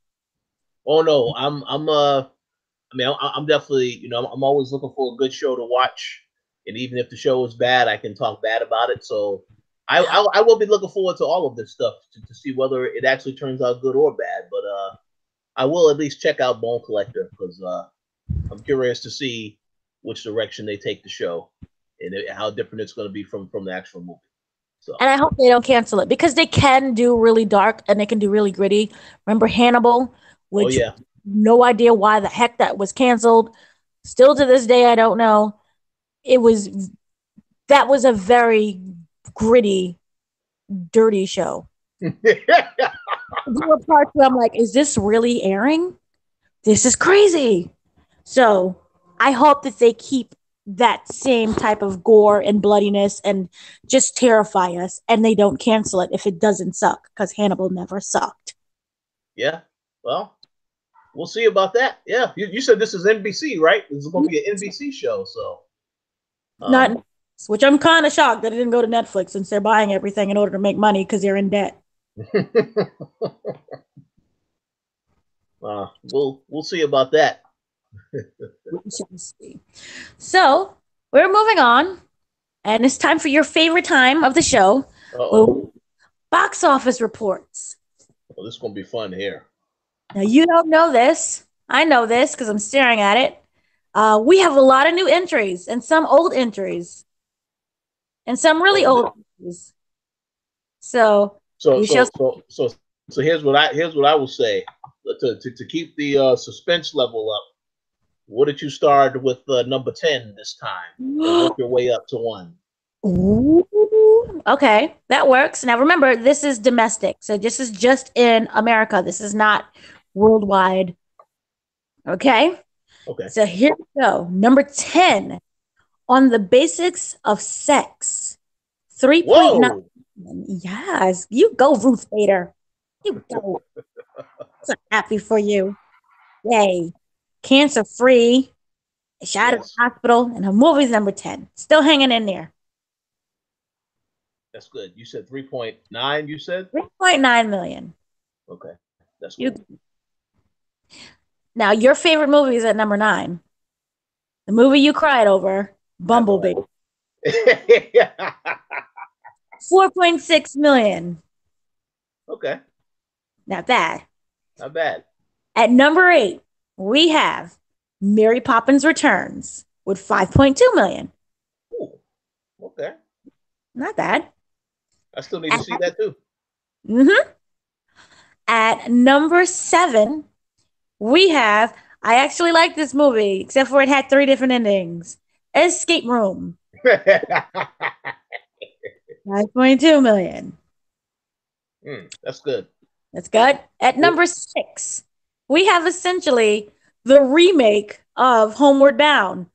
[SPEAKER 1] Oh no, I mean, I'm definitely, I'm always looking for a good show to watch, and even if the show is bad, I can talk bad about it. So I will be looking forward to all of this stuff to see whether it actually turns out good or bad. But I will at least check out Bone Collector because I'm curious to see which direction they take the show and how different it's going to be from the actual movie. So,
[SPEAKER 2] And I hope they don't cancel it because they can do really dark and they can do really gritty. Remember Hannibal,
[SPEAKER 1] oh
[SPEAKER 2] which
[SPEAKER 1] yeah,
[SPEAKER 2] no idea why the heck that was canceled. Still to this day, I don't know. It was that was a very gritty, dirty show. There were parts where I'm like, is this really airing? This is crazy. So I hope that they keep that same type of gore and bloodiness and just terrify us and they don't cancel it if it doesn't suck because Hannibal never sucked.
[SPEAKER 1] yeah. Well, we'll see about that. Yeah, you said this is NBC, right? This is going to be an NBC show, so.
[SPEAKER 2] Not, which I'm kind of shocked that it didn't go to Netflix since they're buying everything in order to make money because they're in debt.
[SPEAKER 1] We'll see about that.
[SPEAKER 2] We shall see. So we're moving on, and it's time for your favorite time of the show.
[SPEAKER 1] Uh-oh.
[SPEAKER 2] Box office reports.
[SPEAKER 1] Well, this is going to be fun here.
[SPEAKER 2] Now you don't know this. I know this because I'm staring at it. We have a lot of new entries and some old entries, and some really old entries. So
[SPEAKER 1] here's what I will say to keep the suspense level up. What did you start with number 10 this time? Work your way up to 1.
[SPEAKER 2] Ooh, okay, that works. Now remember, this is domestic, so this is just in America. This is not worldwide. Okay.
[SPEAKER 1] Okay.
[SPEAKER 2] So here we go. Number 10 on the basics of sex. 3.9. Yes, you go, Ruth Bader. You go. So happy for you. Yay. Cancer free. Shot at the hospital, and her movie's number 10. Still hanging in there.
[SPEAKER 1] That's good. You said 3.9, you said?
[SPEAKER 2] 3.9 million.
[SPEAKER 1] Okay. That's good.
[SPEAKER 2] Now, your favorite movie is at number 9. The movie you cried over, Bumblebee. 4.6 million.
[SPEAKER 1] Okay.
[SPEAKER 2] Not bad.
[SPEAKER 1] Not bad.
[SPEAKER 2] At number 8, we have Mary Poppins Returns with 5.2 million.
[SPEAKER 1] Ooh. Okay.
[SPEAKER 2] Not bad.
[SPEAKER 1] I still need to see that too.
[SPEAKER 2] Mm-hmm. At number 7, we have, I actually like this movie, except for it had 3 different endings. Escape Room. 5.2 million.
[SPEAKER 1] That's good.
[SPEAKER 2] That's good. At number 6, we have essentially the remake of Homeward Bound,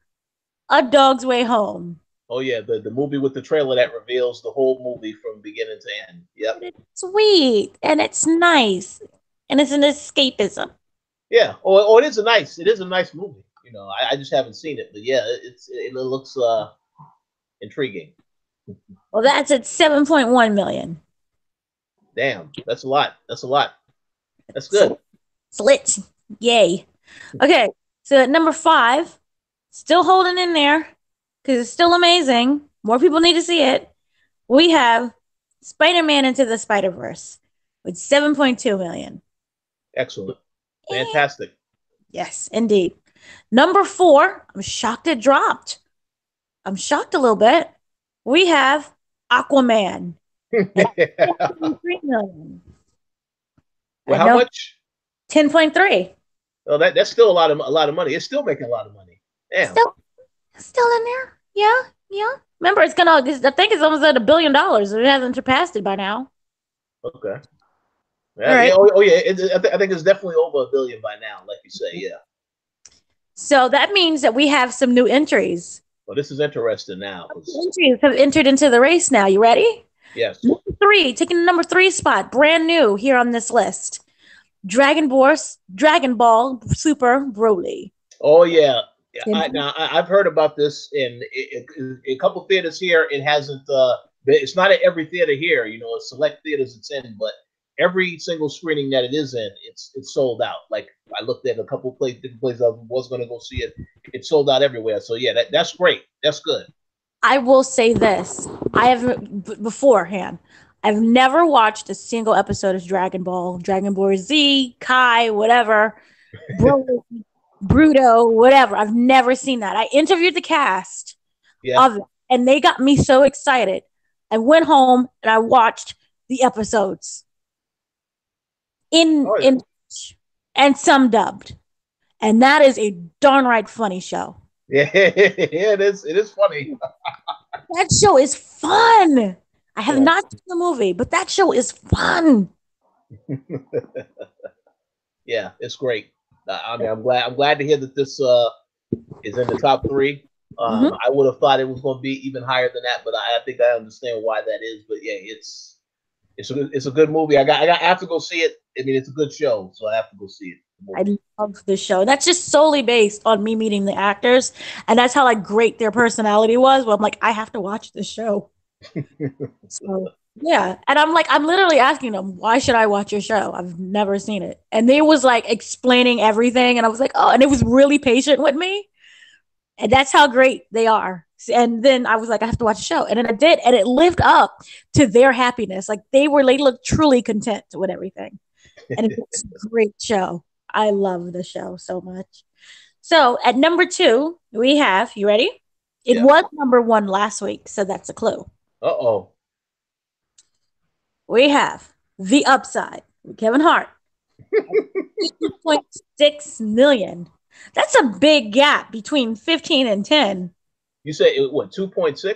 [SPEAKER 2] A Dog's Way Home.
[SPEAKER 1] Oh yeah, the movie with the trailer that reveals the whole movie from beginning to end. Yep.
[SPEAKER 2] It's sweet and it's nice and it's an escapism.
[SPEAKER 1] Yeah. Oh, it is a nice movie. You know, I just haven't seen it, but yeah, it looks intriguing.
[SPEAKER 2] Well, that's at 7.1 million.
[SPEAKER 1] Damn, that's a lot. That's good.
[SPEAKER 2] Slit. Yay. Okay, so at number 5, still holding in there because it's still amazing. More people need to see it. We have Spider-Man Into the Spider-Verse with 7.2 million.
[SPEAKER 1] Excellent. Fantastic.
[SPEAKER 2] Yes, indeed. Number 4, I'm shocked it dropped. I'm shocked a little bit. We have Aquaman at 10.3 million.
[SPEAKER 1] Well,
[SPEAKER 2] I
[SPEAKER 1] how
[SPEAKER 2] know
[SPEAKER 1] much?
[SPEAKER 2] 10.3.
[SPEAKER 1] Well, that's still a lot of money. It's still making a lot of money. Damn.
[SPEAKER 2] Still in there. Yeah, yeah. Remember, I think it's almost at $1 billion. It hasn't surpassed it by now.
[SPEAKER 1] Okay.
[SPEAKER 2] All right.
[SPEAKER 1] Yeah. Yeah. I think it's definitely over $1 billion by now, like you say. Yeah.
[SPEAKER 2] So that means that we have some new entries.
[SPEAKER 1] Well, this is interesting now.
[SPEAKER 2] Entries have entered into the race now. You ready?
[SPEAKER 1] Yes.
[SPEAKER 2] Number 3, taking the number 3 spot, brand new here on this list. Dragon Ball Super Broly.
[SPEAKER 1] Oh yeah. I've heard about this in a couple theaters here. It hasn't. It's not at every theater here. You know, it's select theaters it's in, but every single screening that it is in, it's sold out. Like I looked at a couple different places I was going to go see it. It's sold out everywhere. So yeah, that's great. That's good.
[SPEAKER 2] I will say this: I've never watched a single episode of Dragon Ball Z, Kai, whatever, Bruto, whatever. I've never seen that. I interviewed the cast of it, and they got me so excited. I went home and I watched the episodes in and some dubbed, and that is a darn right funny show.
[SPEAKER 1] Yeah, it is. It is funny.
[SPEAKER 2] That show is fun. I have not seen the movie, but that show is fun.
[SPEAKER 1] Yeah, it's great. I mean, I'm glad to hear that this is in the top 3. I would have thought it was going to be even higher than that, but I think I understand why that is. But yeah, it's a good movie. I have to go see it. I mean, it's a good show, so I have to go see it.
[SPEAKER 2] I love the show. That's just solely based on me meeting the actors, and that's how great their personality was. Well, I'm like, I have to watch this show. So yeah, and I'm literally asking them, why should I watch your show? I've never seen it, and they was explaining everything, and I was like, oh, and it was really patient with me, and that's how great they are. And then I was like, I have to watch the show, and then I did, and it lived up to their happiness. They looked truly content with everything, and it's a great show. I love the show so much. So at number 2, we have, you ready? It was number 1 last week, so that's a clue.
[SPEAKER 1] Uh-oh.
[SPEAKER 2] We have The Upside with Kevin Hart. 2.6 million. That's a big gap between 15 and 10.
[SPEAKER 1] You say what, 2.6?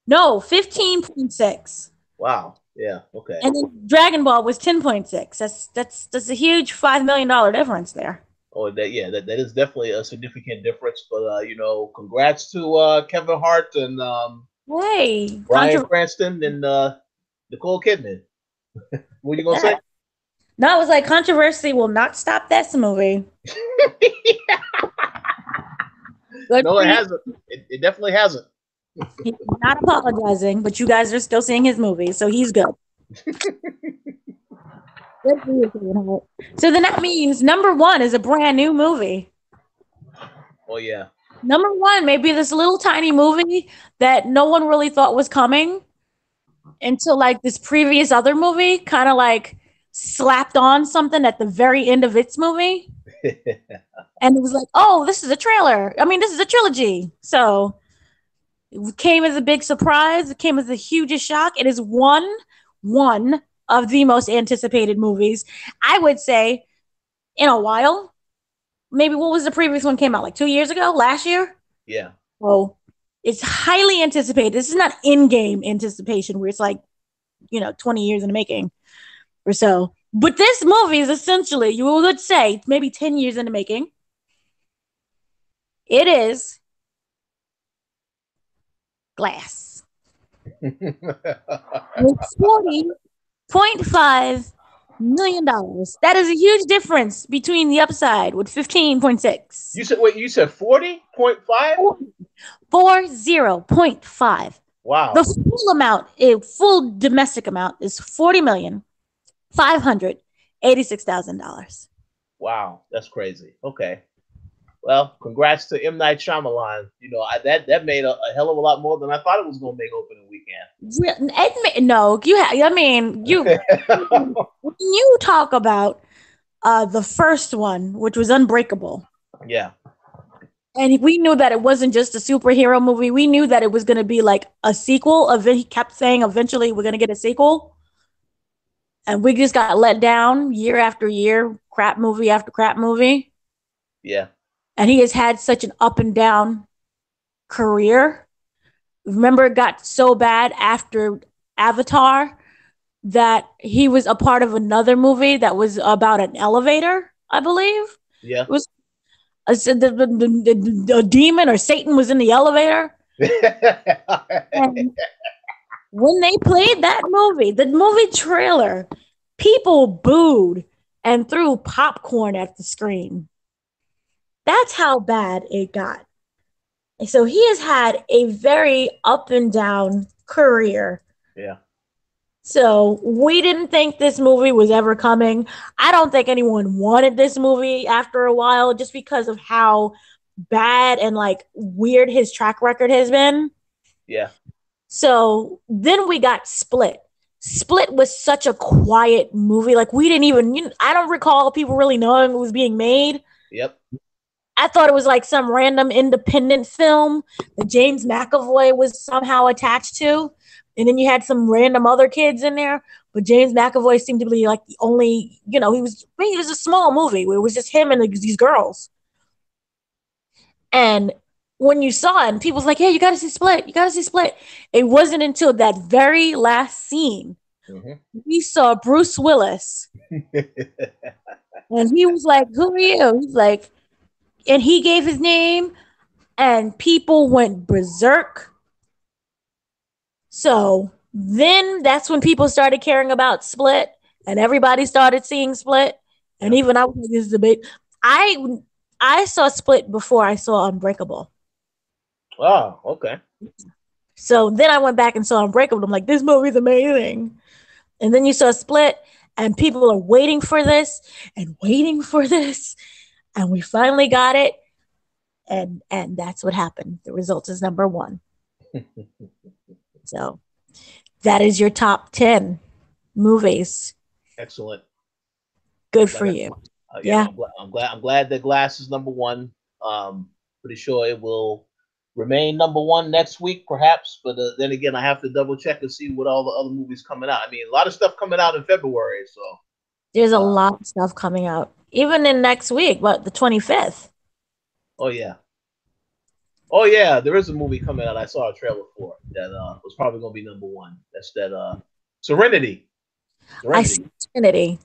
[SPEAKER 2] No, 15.6.
[SPEAKER 1] Wow. Yeah. Okay.
[SPEAKER 2] And then Dragon Ball was 10.6. That's a huge $5 million difference there.
[SPEAKER 1] Oh, that is definitely a significant difference. But congrats to Kevin Hart and Bryan Cranston and Nicole Kidman. What are you gonna say?
[SPEAKER 2] No, it was controversy will not stop this movie.
[SPEAKER 1] No, it hasn't. It definitly hasn't.
[SPEAKER 2] He's not apologizing, but you guys are still seeing his movie, so he's good. So then that means number 1 is a brand new movie.
[SPEAKER 1] Oh yeah.
[SPEAKER 2] Number 1 may be this little tiny movie that no one really thought was coming until this previous other movie kind of slapped on something at the very end of its movie. And it was like, oh, this is a trailer. I mean, this is a trilogy. So it came as a big surprise. It came as the hugest shock. It is one of the most anticipated movies, I would say, in a while. Maybe what was the previous one came out 2 years ago? Last year?
[SPEAKER 1] Yeah.
[SPEAKER 2] Oh, it's highly anticipated. This is not in-game anticipation where it's 20 years in the making or so. But this movie is essentially, you would say, maybe 10 years in the making. It is Glass. It's $40.5 million. That is a huge difference between The Upside with 15.6.
[SPEAKER 1] You said 40.5?
[SPEAKER 2] 40.5.
[SPEAKER 1] Wow.
[SPEAKER 2] The full domestic amount is $40,586,000.
[SPEAKER 1] Wow, that's crazy. Okay. Well, congrats to M. Night Shyamalan. That made a hell of a lot more than I thought it was going to make opening weekend.
[SPEAKER 2] No, when you talk about the first one, which was Unbreakable.
[SPEAKER 1] Yeah.
[SPEAKER 2] And we knew that it wasn't just a superhero movie. We knew that it was going to be like a sequel. He kept saying eventually we're going to get a sequel. And we just got let down year after year, crap movie after crap movie.
[SPEAKER 1] Yeah.
[SPEAKER 2] And he has had such an up and down career. Remember, it got so bad after Avatar that he was a part of another movie that was about an elevator, I believe.
[SPEAKER 1] Yeah.
[SPEAKER 2] It was the demon or Satan was in the elevator. And when they played that movie, the movie trailer, people booed and threw popcorn at the screen. That's how bad it got. So he has had a very up and down career.
[SPEAKER 1] Yeah.
[SPEAKER 2] So we didn't think this movie was ever coming. I don't think anyone wanted this movie after a while just because of how bad and like weird his track record has been.
[SPEAKER 1] Yeah.
[SPEAKER 2] So then we got Split. Split was such a quiet movie. Like we didn't even, I don't recall people really knowing it was being made.
[SPEAKER 1] Yep.
[SPEAKER 2] I thought it was like some random independent film that James McAvoy was somehow attached to. And then you had some random other kids in there. But James McAvoy seemed to be like the only, he was a small movie where it was just him and these girls. And when you saw it, and people was like, hey, you got to see Split. You got to see Split. It wasn't until that very last scene we saw Bruce Willis. And he was like, who are you? He's like, and he gave his name, and people went berserk. So then that's when people started caring about Split, and everybody started seeing Split. And even I was like, this is a big. I saw Split before I saw Unbreakable.
[SPEAKER 1] Oh, okay.
[SPEAKER 2] So then I went back and saw Unbreakable. I'm like, this movie's amazing. And then you saw Split, and people are waiting for this and waiting for this. And we finally got it. And that's what happened. The result is number 1. So that is your top 10 movies.
[SPEAKER 1] Excellent.
[SPEAKER 2] Good for you.
[SPEAKER 1] Yeah. I'm glad that Glass is number 1. Pretty sure it will remain number 1 next week, perhaps. But then again, I have to double check and see what all the other movies coming out. I mean, a lot of stuff coming out in February. So
[SPEAKER 2] there's a lot of stuff coming out, even in next week, but the 25th.
[SPEAKER 1] Oh yeah, there is a movie coming out. I saw a trailer for that. Was probably gonna be number 1. That's that Serenity.
[SPEAKER 2] I see Serenity.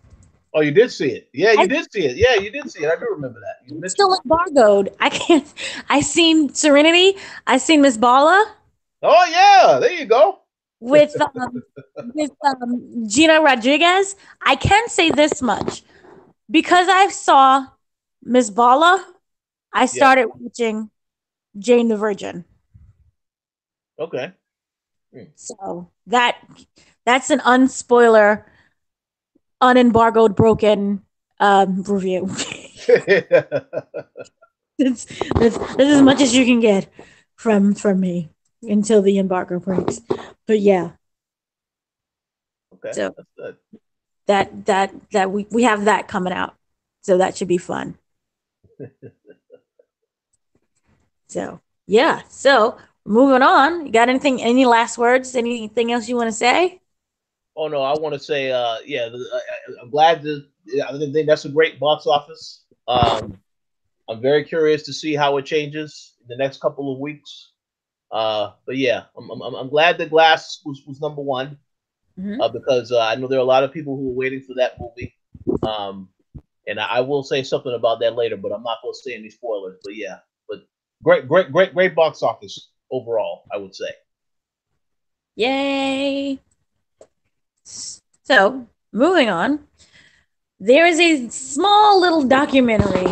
[SPEAKER 1] Oh, you did see it? Yeah, you did see it. Yeah, you did see it. I do remember that.
[SPEAKER 2] It's still embargoed. I seen Serenity. I seen Miss Bala.
[SPEAKER 1] Oh yeah, there you go.
[SPEAKER 2] With Gina Rodriguez. I can say this much. Because I saw Miss Bala, I started watching Jane the Virgin.
[SPEAKER 1] Okay.
[SPEAKER 2] So that's an unspoiler, unembargoed, broken review. This is as much as you can get from me until the embargo breaks. But yeah.
[SPEAKER 1] Okay.
[SPEAKER 2] So
[SPEAKER 1] that's good.
[SPEAKER 2] that we have that coming out. So that should be fun. So yeah. So moving on. You got any last words? Anything else you want to say?
[SPEAKER 1] Oh no, I want to say I'm glad I think that's a great box office. I'm very curious to see how it changes in the next couple of weeks. But yeah, I'm glad that Glass was number 1 because I know there are a lot of people who are waiting for that movie. And I will say something about that later, but I'm not going to say any spoilers. But yeah, great box office overall, I would say.
[SPEAKER 2] Yay! So moving on, there is a small little documentary.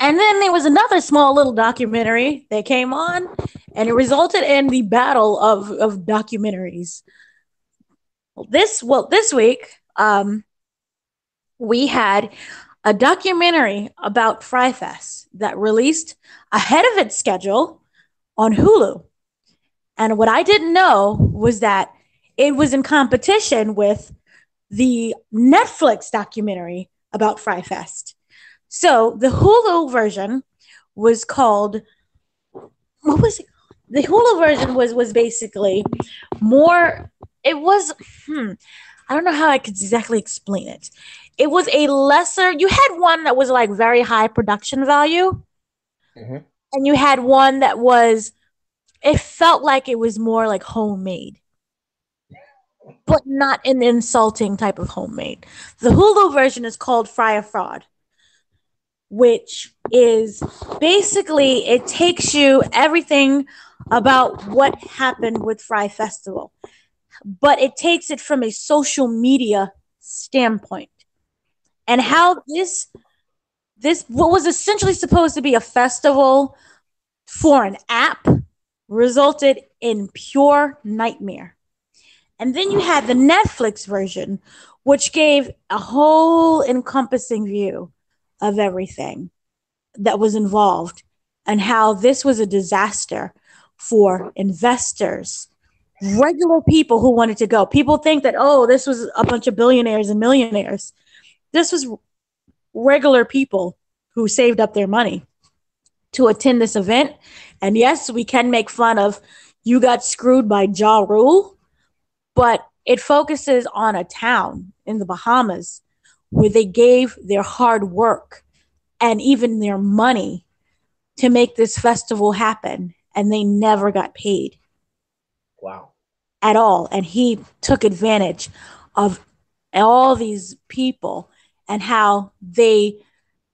[SPEAKER 2] And then there was another small little documentary that came on, and it resulted in the battle of documentaries. This week, we had a documentary about Fry Fest that released ahead of its schedule on Hulu. And what I didn't know was that it was in competition with the Netflix documentary about Fry Fest. So the Hulu version was called, what was it? The Hulu version was basically more, it was, I don't know how I could exactly explain it. It was a lesser, you had one that was like very high production value,
[SPEAKER 1] Hmm.
[SPEAKER 2] and you had one that was, it felt like it was more like homemade, but not an insulting type of homemade. The Hulu version is called Fry Fraud, which is basically, it takes you everything about what happened with Fry Festival, but it takes it from a social media standpoint and how this what was essentially supposed to be a festival for an app resulted in pure nightmare. And then you had the Netflix version, which gave a whole encompassing view of everything that was involved and how this was a disaster for investors, regular people who wanted to go. People think that, oh, this was a bunch of billionaires and millionaires. This was regular people who saved up their money to attend this event. And yes, we can make fun of you got screwed by Ja Rule, but it focuses on a town in the Bahamas where they gave their hard work and even their money to make this festival happen, and they never got paid
[SPEAKER 1] Wow.
[SPEAKER 2] at all. And he took advantage of all these people and how they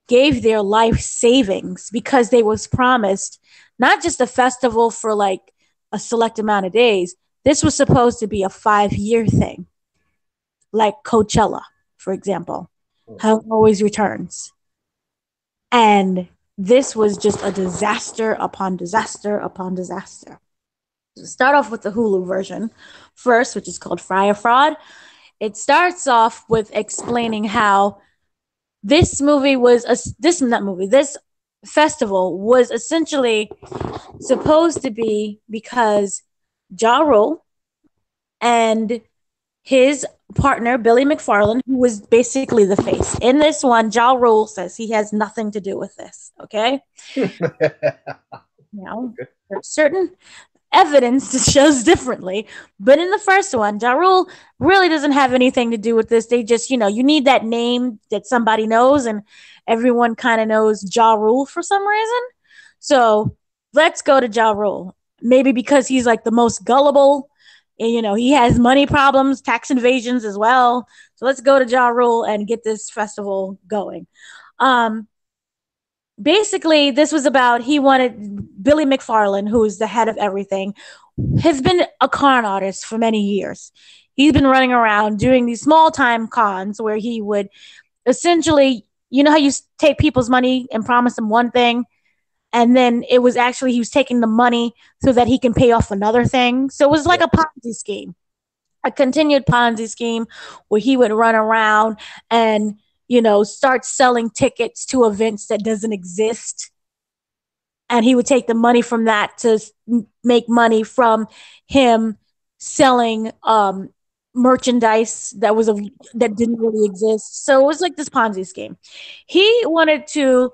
[SPEAKER 2] gave their life savings because they was promised not just a festival for like a select amount of days. This was supposed to be a 5-year thing, like Coachella, for example, how it always returns. And this was just a disaster upon disaster upon disaster. So start off with the Hulu version first, which is called Fry Fraud. It starts off with explaining how this movie was this festival was essentially supposed to be because Ja Rule and his partner Billy McFarland, who was basically the face in this one. Ja Rule says he has nothing to do with this. Okay, now there's certain evidence that shows differently, but in the first one, Ja Rule really doesn't have anything to do with this. They just, you need that name that somebody knows, and everyone kind of knows Ja Rule for some reason. So let's go to Ja Rule. Maybe because he's like the most gullible, and he has money problems, tax invasions as well. So let's go to Ja Rule and get this festival going. Um, Basically, this was about, he wanted Billy McFarland, who is the head of everything, has been a con artist for many years. He's been running around doing these small time cons where he would essentially, how you take people's money and promise them one thing, and then it was actually he was taking the money so that he can pay off another thing. So it was like a Ponzi scheme, a continued Ponzi scheme where he would run around and start selling tickets to events that doesn't exist, and he would take the money from that to make money from him selling merchandise that didn't really exist. So it was like this Ponzi scheme. He wanted to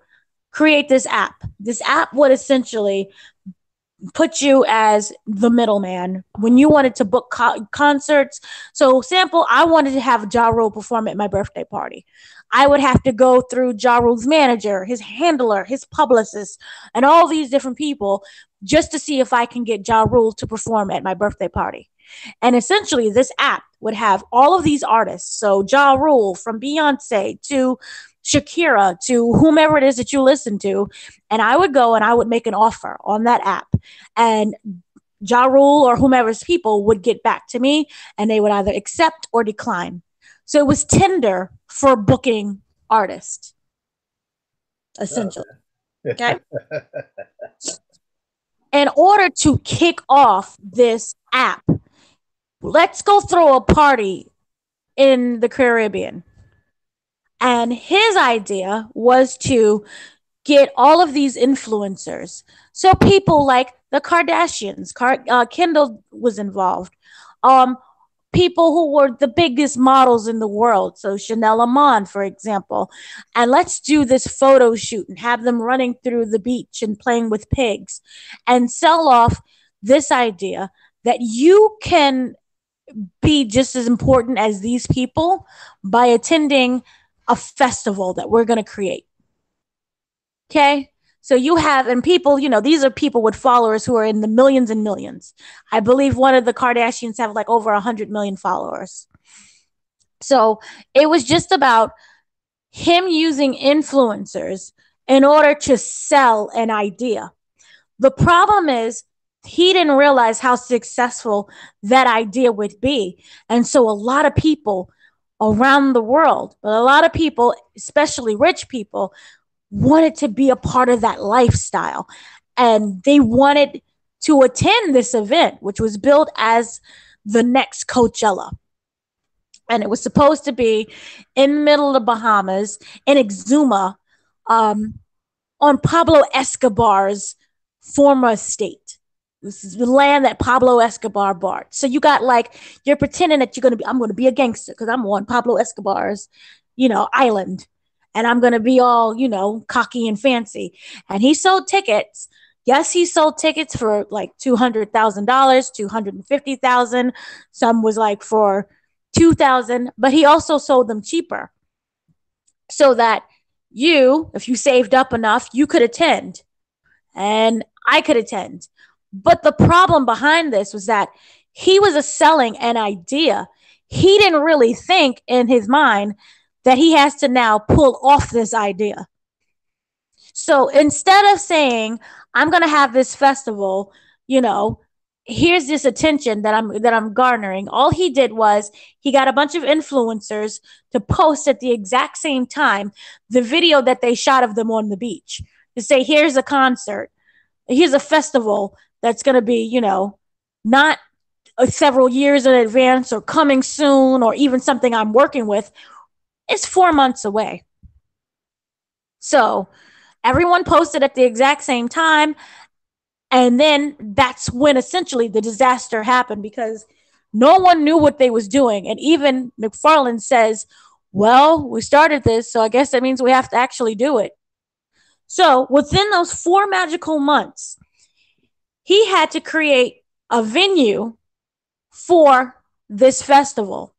[SPEAKER 2] create this app. This app would essentially put you as the middleman when you wanted to book concerts. So, sample, I wanted to have Ja Rule perform at my birthday party. I would have to go through Ja Rule's manager, his handler, his publicist, and all these different people just to see if I can get Ja Rule to perform at my birthday party. And essentially, this app would have all of these artists. So, Ja Rule, from Beyonce to Shakira to whomever it is that you listen to. And I would go and I would make an offer on that app. And Ja Rule or whomever's people would get back to me, and they would either accept or decline. So it was Tinder for booking artists, essentially. Okay. In order to kick off this app, let's go throw a party in the Caribbean. And his idea was to get all of these influencers. So people like the Kardashians, Kendall was involved. people who were the biggest models in the world. So Chanel Amon, for example. And let's do this photo shoot and have them running through the beach and playing with pigs and sell off this idea that you can be just as important as these people by attending a festival that we're going to create. Okay? So you have, and people, these are people with followers who are in the millions and millions. I believe one of the Kardashians have like over 100 million followers. So it was just about him using influencers in order to sell an idea. The problem is he didn't realize how successful that idea would be. And so a lot of people around the world, but a lot of people, especially rich people, wanted to be a part of that lifestyle. And they wanted to attend this event, which was billed as the next Coachella. And it was supposed to be in the middle of the Bahamas, in Exuma, on Pablo Escobar's former estate. This is the land that Pablo Escobar bought. So you got like, you're pretending that I'm going to be a gangster because I'm on Pablo Escobar's, island. And I'm going to be all, cocky and fancy. And he sold tickets. Yes, he sold tickets for like $200,000, $250,000. Some was like for $2,000, but he also sold them cheaper so that if you saved up enough, you could attend and I could attend. But the problem behind this was that he was selling an idea. He didn't really think in his mind that he has to now pull off this idea. So instead of saying, I'm going to have this festival, here's this attention that I'm garnering, all he did was he got a bunch of influencers to post at the exact same time the video that they shot of them on the beach to say, here's a concert, here's a festival that's going to be, not several years in advance or coming soon or even something I'm working with. It's 4 months away. So everyone posted at the exact same time. And then that's when essentially the disaster happened because no one knew what they was doing. And even McFarlane says, well, we started this, so I guess that means we have to actually do it. So within those 4 magical months, he had to create a venue for this festival.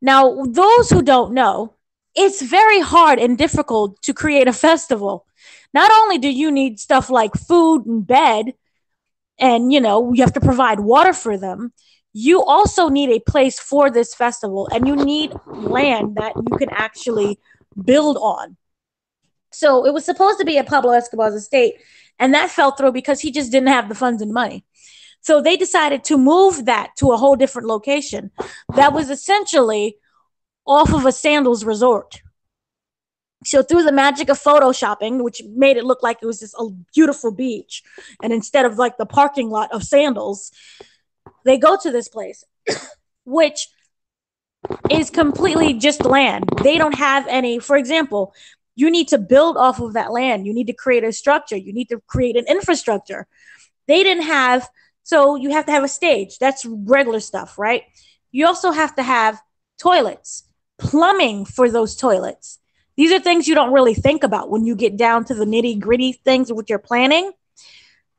[SPEAKER 2] Now, those who don't know, it's very hard and difficult to create a festival. Not only do you need stuff like food and bed, and, you have to provide water for them, you also need a place for this festival, and you need land that you can actually build on. So it was supposed to be at Pablo Escobar's estate, and that fell through because he just didn't have the funds and money. So they decided to move that to a whole different location that was essentially off of a sandals resort. So through the magic of photoshopping, which made it look like it was just a beautiful beach, and instead of like the parking lot of sandals, they go to this place, which is completely just land. They don't have any, for example, you need to build off of that land. You need to create a structure. You need to create an infrastructure. They didn't have, so you have to have a stage. That's regular stuff, right? You also have to have toilets, plumbing for those toilets. These are things you don't really think about when you get down to the nitty gritty things with your planning.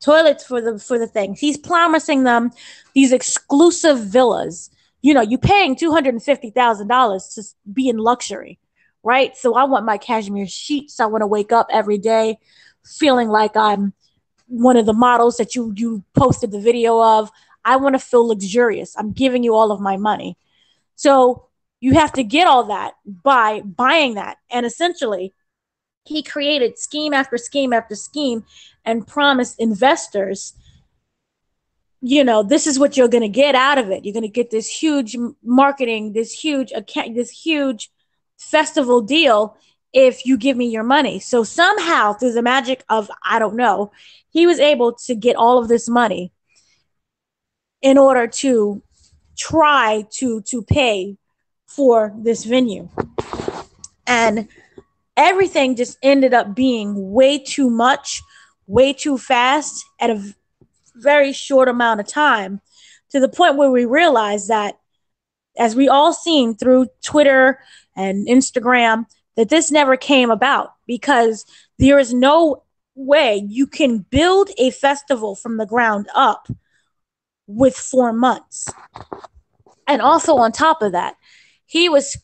[SPEAKER 2] Toilets for the things. He's promising them these exclusive villas. You're paying $250,000 to be in luxury, right? So I want my cashmere sheets. I want to wake up every day feeling like I'm one of the models that you posted the video of. I want to feel luxurious. I'm giving you all of my money. So you have to get all that by buying that. And essentially, he created scheme after scheme after scheme and promised investors, this is what you're going to get out of it. You're going to get this huge marketing, this huge festival deal if you give me your money. So somehow, through the magic of, I don't know, he was able to get all of this money in order to try to pay for this venue. And everything just ended up being way too much, way too fast at a very short amount of time, to the point where we realized that as we all seen through Twitter and Instagram, that this never came about because there is no way you can build a festival from the ground up with 4 months. And also on top of that, he was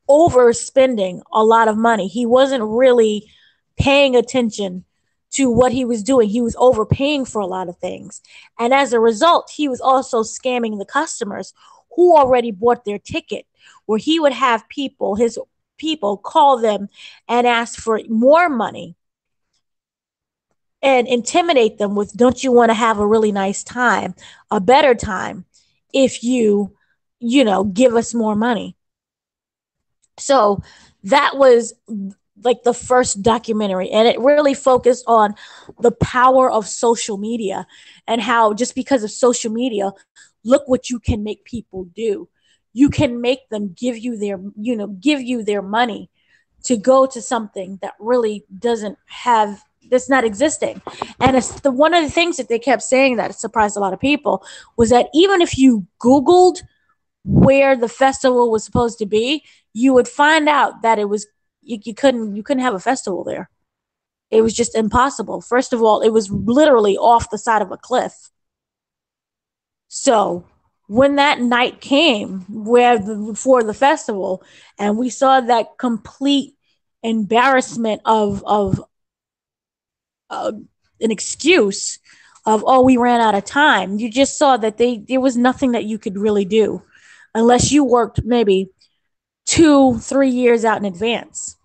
[SPEAKER 2] overspending a lot of money. He wasn't really paying attention to what he was doing. He was overpaying for a lot of things. And as a result, he was also scamming the customers who already bought their ticket, where he would have his people call them and ask for more money and intimidate them with, don't you want to have a really nice time, a better time, if you give us more money. So that was like the first documentary, and it really focused on the power of social media and how just because of social media, look what you can make people do. You can make them give you their money to go to something that really that's not existing. And it's one of the things that they kept saying that surprised a lot of people was that even if you Googled where the festival was supposed to be, you would find out that it was you couldn't have a festival there. It was just impossible. First of all, it was literally off the side of a cliff. So when that night came for the festival, and we saw that complete embarrassment of an excuse of, oh, we ran out of time, you just saw that there was nothing that you could really do unless you worked maybe 2-3 years out in advance.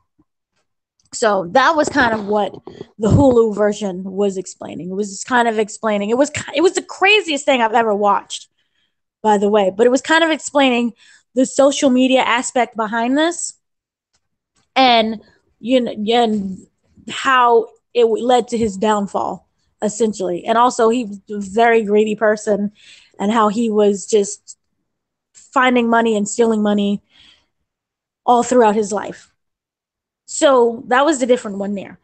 [SPEAKER 2] So that was kind of what the Hulu version was explaining. It was kind of explaining. It was the craziest thing I've ever watched, by the way. But it was kind of explaining the social media aspect behind this, and and how it led to his downfall, essentially. And also, he was a very greedy person, and how he was just finding money and stealing money all throughout his life. So that was the different one there.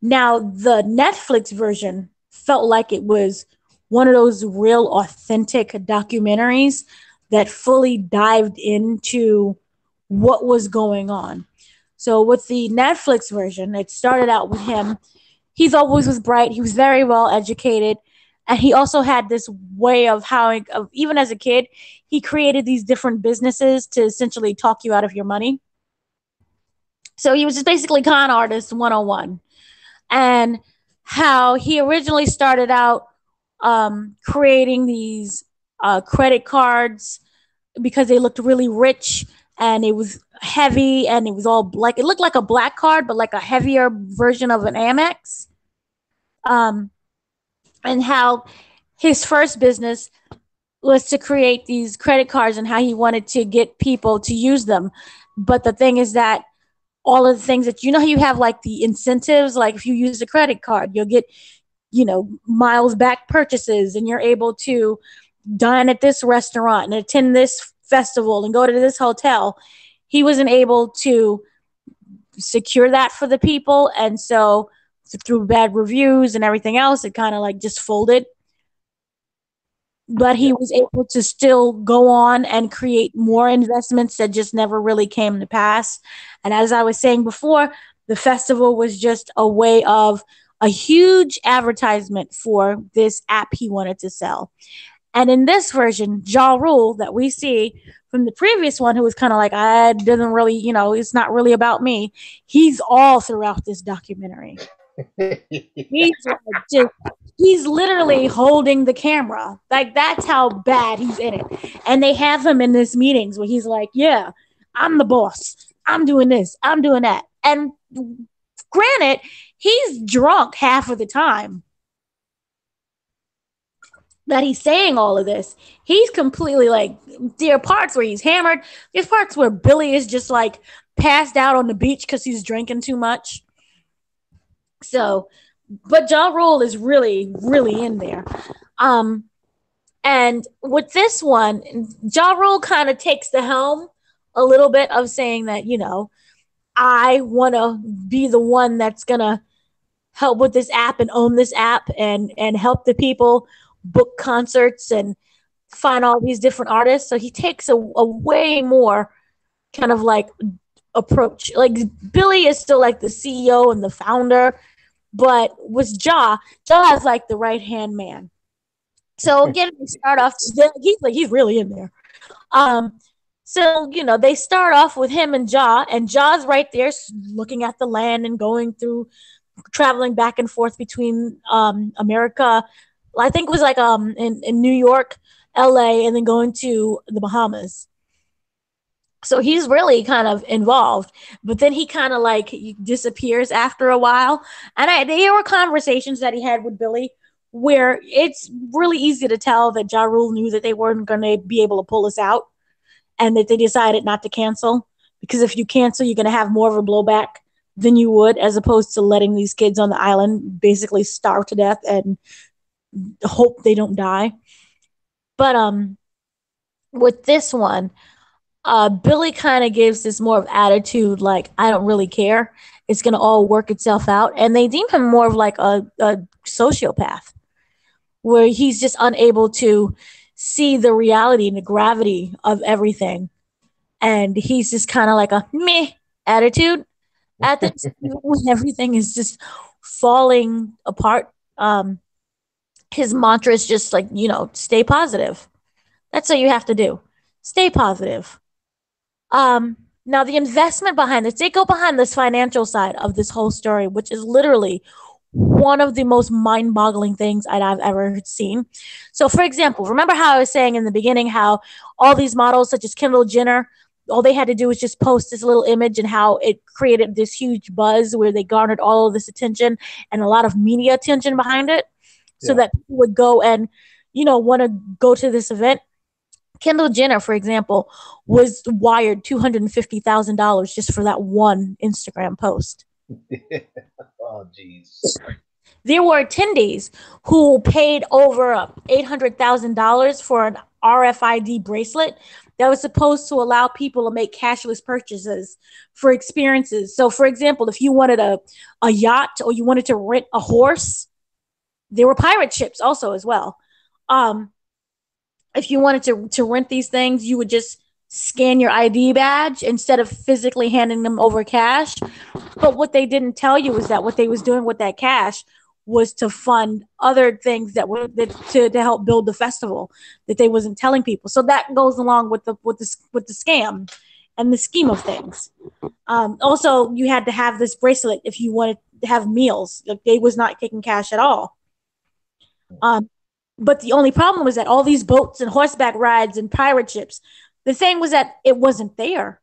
[SPEAKER 2] Now, the Netflix version felt like it was one of those real authentic documentaries that fully dived into what was going on. So with the Netflix version, it started out with him. He always was bright. He was very well educated. And he also had this way of how, even as a kid, he created these different businesses to essentially talk you out of your money. So he was just basically con artist 101. And how he originally started out creating these credit cards because they looked really rich, and it was heavy, and it was all like, it looked like a black card, but like a heavier version of an Amex. And how his first business was to create these credit cards and how he wanted to get people to use them. But the thing is that all of the things that, how you have like the incentives, like if you use a credit card, you'll get, miles back purchases, and you're able to dine at this restaurant and attend this festival and go to this hotel. He wasn't able to secure that for the people. And so through bad reviews and everything else, it kind of like just folded. But he was able to still go on and create more investments that just never really came to pass. And as I was saying before, the festival was just a way of a huge advertisement for this app he wanted to sell. And in this version, Ja Rule that we see from the previous one, who was kind of like, I didn't really, it's not really about me. He's all throughout this documentary. He's literally holding the camera. Like, that's how bad he's in it. And they have him in these meetings where he's like, yeah, I'm the boss. I'm doing this. I'm doing that. And granted, he's drunk half of the time that he's saying all of this. He's completely like, there are parts where he's hammered. There's parts where Billy is just like passed out on the beach because he's drinking too much. So, but Ja Rule is really, really in there. And with this one, Ja Rule kind of takes the helm a little bit of saying that, I want to be the one that's going to help with this app and own this app and help the people book concerts and find all these different artists. So he takes a way more kind of like approach. Like Billy is still like the CEO and the founder, but with Ja is like the right hand man. So again, we start off. He's really in there. So they start off with him and Ja's right there looking at the land and going through, traveling back and forth between America. I think it was like in New York, LA, and then going to the Bahamas. So he's really kind of involved, but then he kind of like disappears after a while. And there were conversations that he had with Billy where it's really easy to tell that Ja Rule knew that they weren't going to be able to pull us out, and that they decided not to cancel, because if you cancel, you're going to have more of a blowback than you would, as opposed to letting these kids on the island basically starve to death and hope they don't die. But with this one, Billy kind of gives this more of attitude, like, I don't really care. It's going to all work itself out. And they deem him more of like a sociopath, where he's just unable to see the reality and the gravity of everything. And he's just kind of like a meh attitude at this when everything is just falling apart. His mantra is just like, stay positive. That's what you have to do. Stay positive. Now the investment behind this, they go behind this financial side of this whole story, which is literally one of the most mind-boggling things I've ever seen. So, for example, remember how I was saying in the beginning how all these models, such as Kendall Jenner, all they had to do was just post this little image, and how it created this huge buzz where they garnered all of this attention and a lot of media attention behind it, so that people would go and, want to go to this event. Kendall Jenner, for example, was wired $250,000 just for that one Instagram post.
[SPEAKER 1] Oh, jeez.
[SPEAKER 2] There were attendees who paid over $800,000 for an RFID bracelet that was supposed to allow people to make cashless purchases for experiences. So, for example, if you wanted a yacht, or you wanted to rent a horse, there were pirate ships also as well. If you wanted to rent these things, you would just scan your ID badge instead of physically handing them over cash. But what they didn't tell you is that what they was doing with that cash was to fund other things to help build the festival that they wasn't telling people. So that goes along with the scam and the scheme of things. Also, you had to have this bracelet if you wanted to have meals. Like, they was not taking cash at all. But the only problem was that all these boats and horseback rides and pirate ships, the thing was that it wasn't there.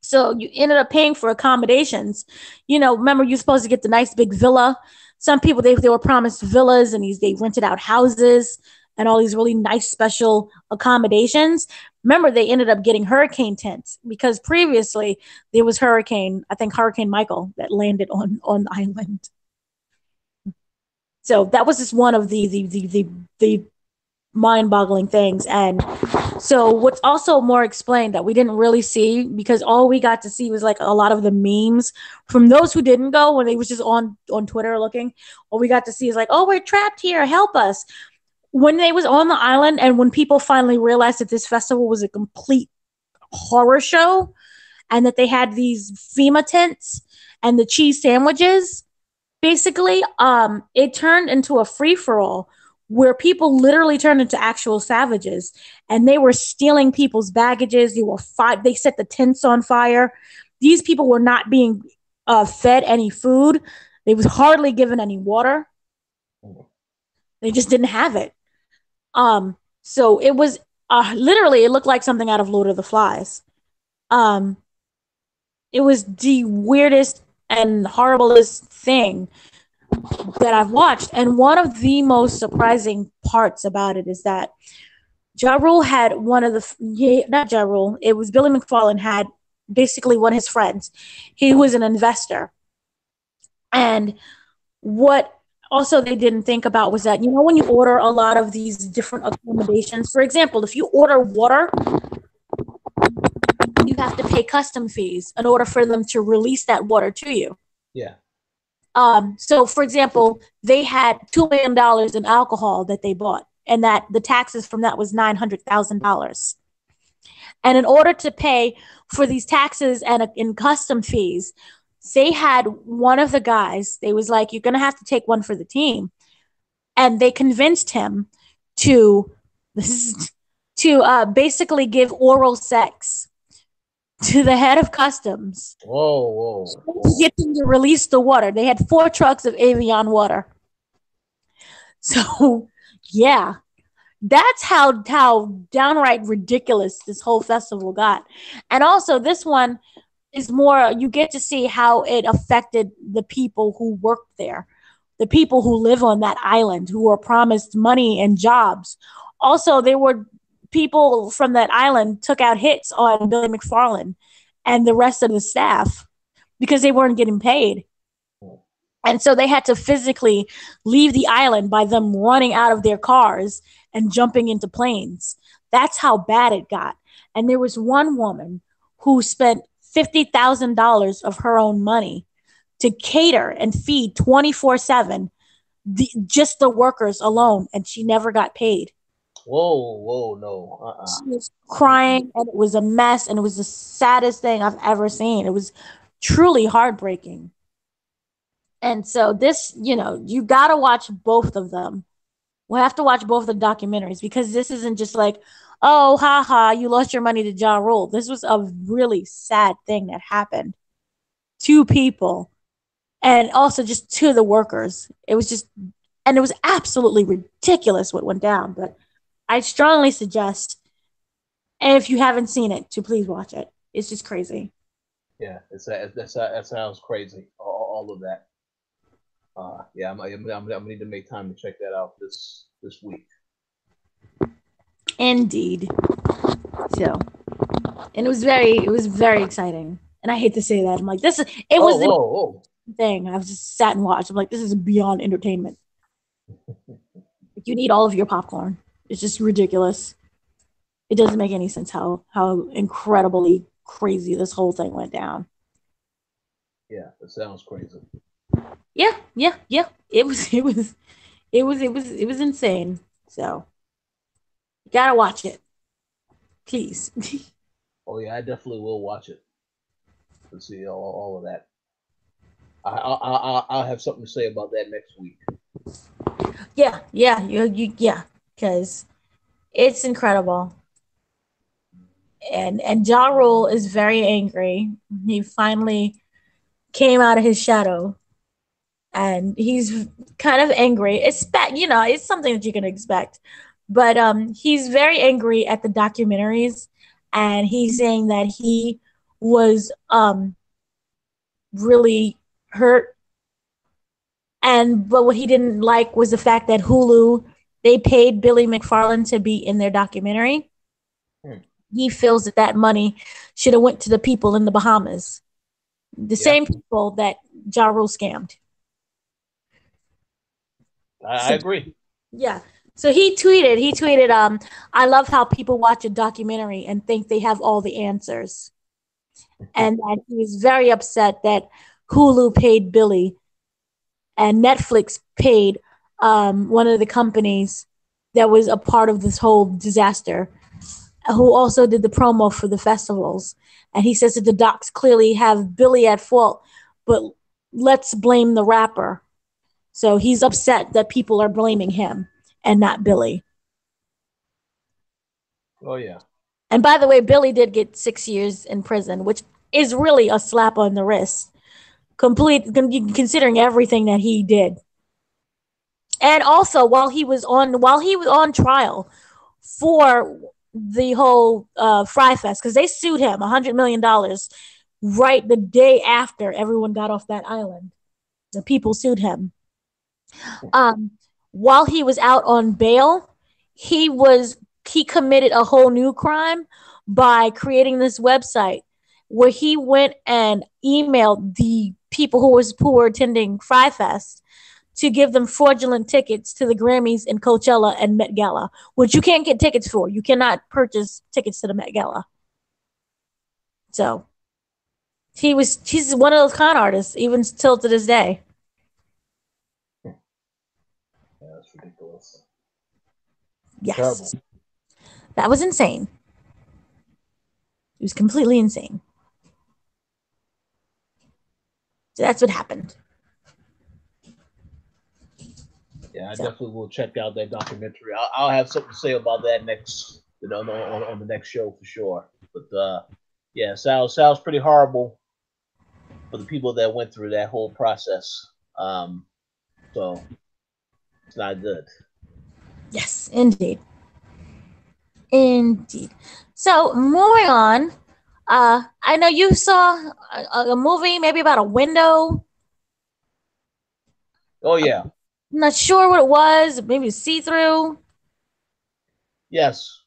[SPEAKER 2] So you ended up paying for accommodations. Remember, you're supposed to get the nice big villa. Some people, they were promised villas, and they rented out houses and all these really nice special accommodations. Remember, they ended up getting hurricane tents, because previously there was Hurricane Michael that landed on the island. So that was just one of the mind-boggling things. And so what's also more explained that we didn't really see, because all we got to see was like a lot of the memes from those who didn't go, when they was just on Twitter looking. All we got to see is like, oh, we're trapped here, help us. When they was on the island, and when people finally realized that this festival was a complete horror show, and that they had these FEMA tents and the cheese sandwiches, basically, it turned into a free-for-all where people literally turned into actual savages, and they were stealing people's baggages. They set the tents on fire. These people were not being fed any food. They was hardly given any water. They just didn't have it. So it was literally, it looked like something out of Lord of the Flies. It was the weirdest and horriblest thing that I've watched. And one of the most surprising parts about it is that Ja Rule had not Ja Rule, it was Billy McFarland, had basically one of his friends. He was an investor. And what also they didn't think about was that, when you order a lot of these different accommodations, for example, if you order water, you have to pay custom fees in order for them to release that water to you.
[SPEAKER 1] Yeah.
[SPEAKER 2] So, for example, they had $2 million in alcohol that they bought, and that the taxes from that was $900,000. And in order to pay for these taxes and in custom fees, they had one of the guys, they was like, you're going to have to take one for the team. And they convinced him to basically give oral sex to the head of customs.
[SPEAKER 1] Whoa.
[SPEAKER 2] To get them to release the water. They had 4 trucks of Evian water. So, yeah. That's how downright ridiculous this whole festival got. And also, this one is more, you get to see how it affected the people who worked there, the people who live on that island, who were promised money and jobs. Also, there were people from that island took out hits on Billy McFarland and the rest of the staff because they weren't getting paid. And so they had to physically leave the island by them running out of their cars and jumping into planes. That's how bad it got. And there was one woman who spent $50,000 of her own money to cater and feed 24/7 just the workers alone, and she never got paid.
[SPEAKER 1] Whoa, no.
[SPEAKER 2] She was crying, and it was a mess, and it was the saddest thing I've ever seen. It was truly heartbreaking. And so this, you got to watch both of them. We'll have to watch both the documentaries because this isn't just like, oh, haha, you lost your money to Ja Rule. This was a really sad thing that happened to people and also just to the workers. It was absolutely ridiculous what went down. But I strongly suggest, if you haven't seen it, to please watch it. It's just crazy.
[SPEAKER 1] Yeah, that sounds crazy. All of that. Yeah, I'm gonna need to make time to check that out this week.
[SPEAKER 2] Indeed. So, and it was very exciting. And I hate to say that. I'm like, the thing. I was just sat and watched. I'm like, this is beyond entertainment. You need all of your popcorn. It's just ridiculous. It doesn't make any sense how incredibly crazy this whole thing went down.
[SPEAKER 1] Yeah, it sounds crazy.
[SPEAKER 2] Yeah. It was insane. So you gotta watch it, please.
[SPEAKER 1] Oh yeah, I definitely will watch it to see all of that. I'll have something to say about that next week.
[SPEAKER 2] Yeah, because it's incredible. And Ja Rule is very angry. He finally came out of his shadow. And he's kind of angry. It's it's something that you can expect. But he's very angry at the documentaries, and he's saying that he was really hurt. But what he didn't like was the fact that Hulu, they paid Billy McFarland to be in their documentary. He feels that money should have went to the people in the Bahamas, the same people that Ja Rule scammed.
[SPEAKER 1] I agree.
[SPEAKER 2] Yeah. So he tweeted, I love how people watch a documentary and think they have all the answers. And that he was very upset that Hulu paid Billy and Netflix paid one of the companies that was a part of this whole disaster, who also did the promo for the festivals. And he says that the docs clearly have Billy at fault, but let's blame the rapper. So he's upset that people are blaming him and not Billy.
[SPEAKER 1] Oh, yeah.
[SPEAKER 2] And by the way, Billy did get 6 years in prison, which is really a slap on the wrist, considering everything that he did. And also, while he was on trial for the whole Fry Fest, because they sued him $100 million right the day after everyone got off that island. The people sued him. While he was out on bail, he committed a whole new crime by creating this website where he went and emailed the people who were attending Fry Fest to give them fraudulent tickets to the Grammys and Coachella and Met Gala, which you can't get tickets for. You cannot purchase tickets to the Met Gala. So he's one of those con artists, even still to this day.
[SPEAKER 1] Yeah, that's ridiculous.
[SPEAKER 2] Yes.
[SPEAKER 1] Terrible.
[SPEAKER 2] That was insane. It was completely insane. So that's what happened.
[SPEAKER 1] Yeah, I
[SPEAKER 2] So,
[SPEAKER 1] definitely will check out that documentary. I'll have something to say about that next, on the next show for sure. But yeah, sounds pretty horrible for the people that went through that whole process. So it's not good.
[SPEAKER 2] yes, indeed. Indeed. So, moving on. I know you saw a movie maybe about a window.
[SPEAKER 1] Oh yeah,
[SPEAKER 2] I'm not sure what it was. Maybe see through.
[SPEAKER 1] yes.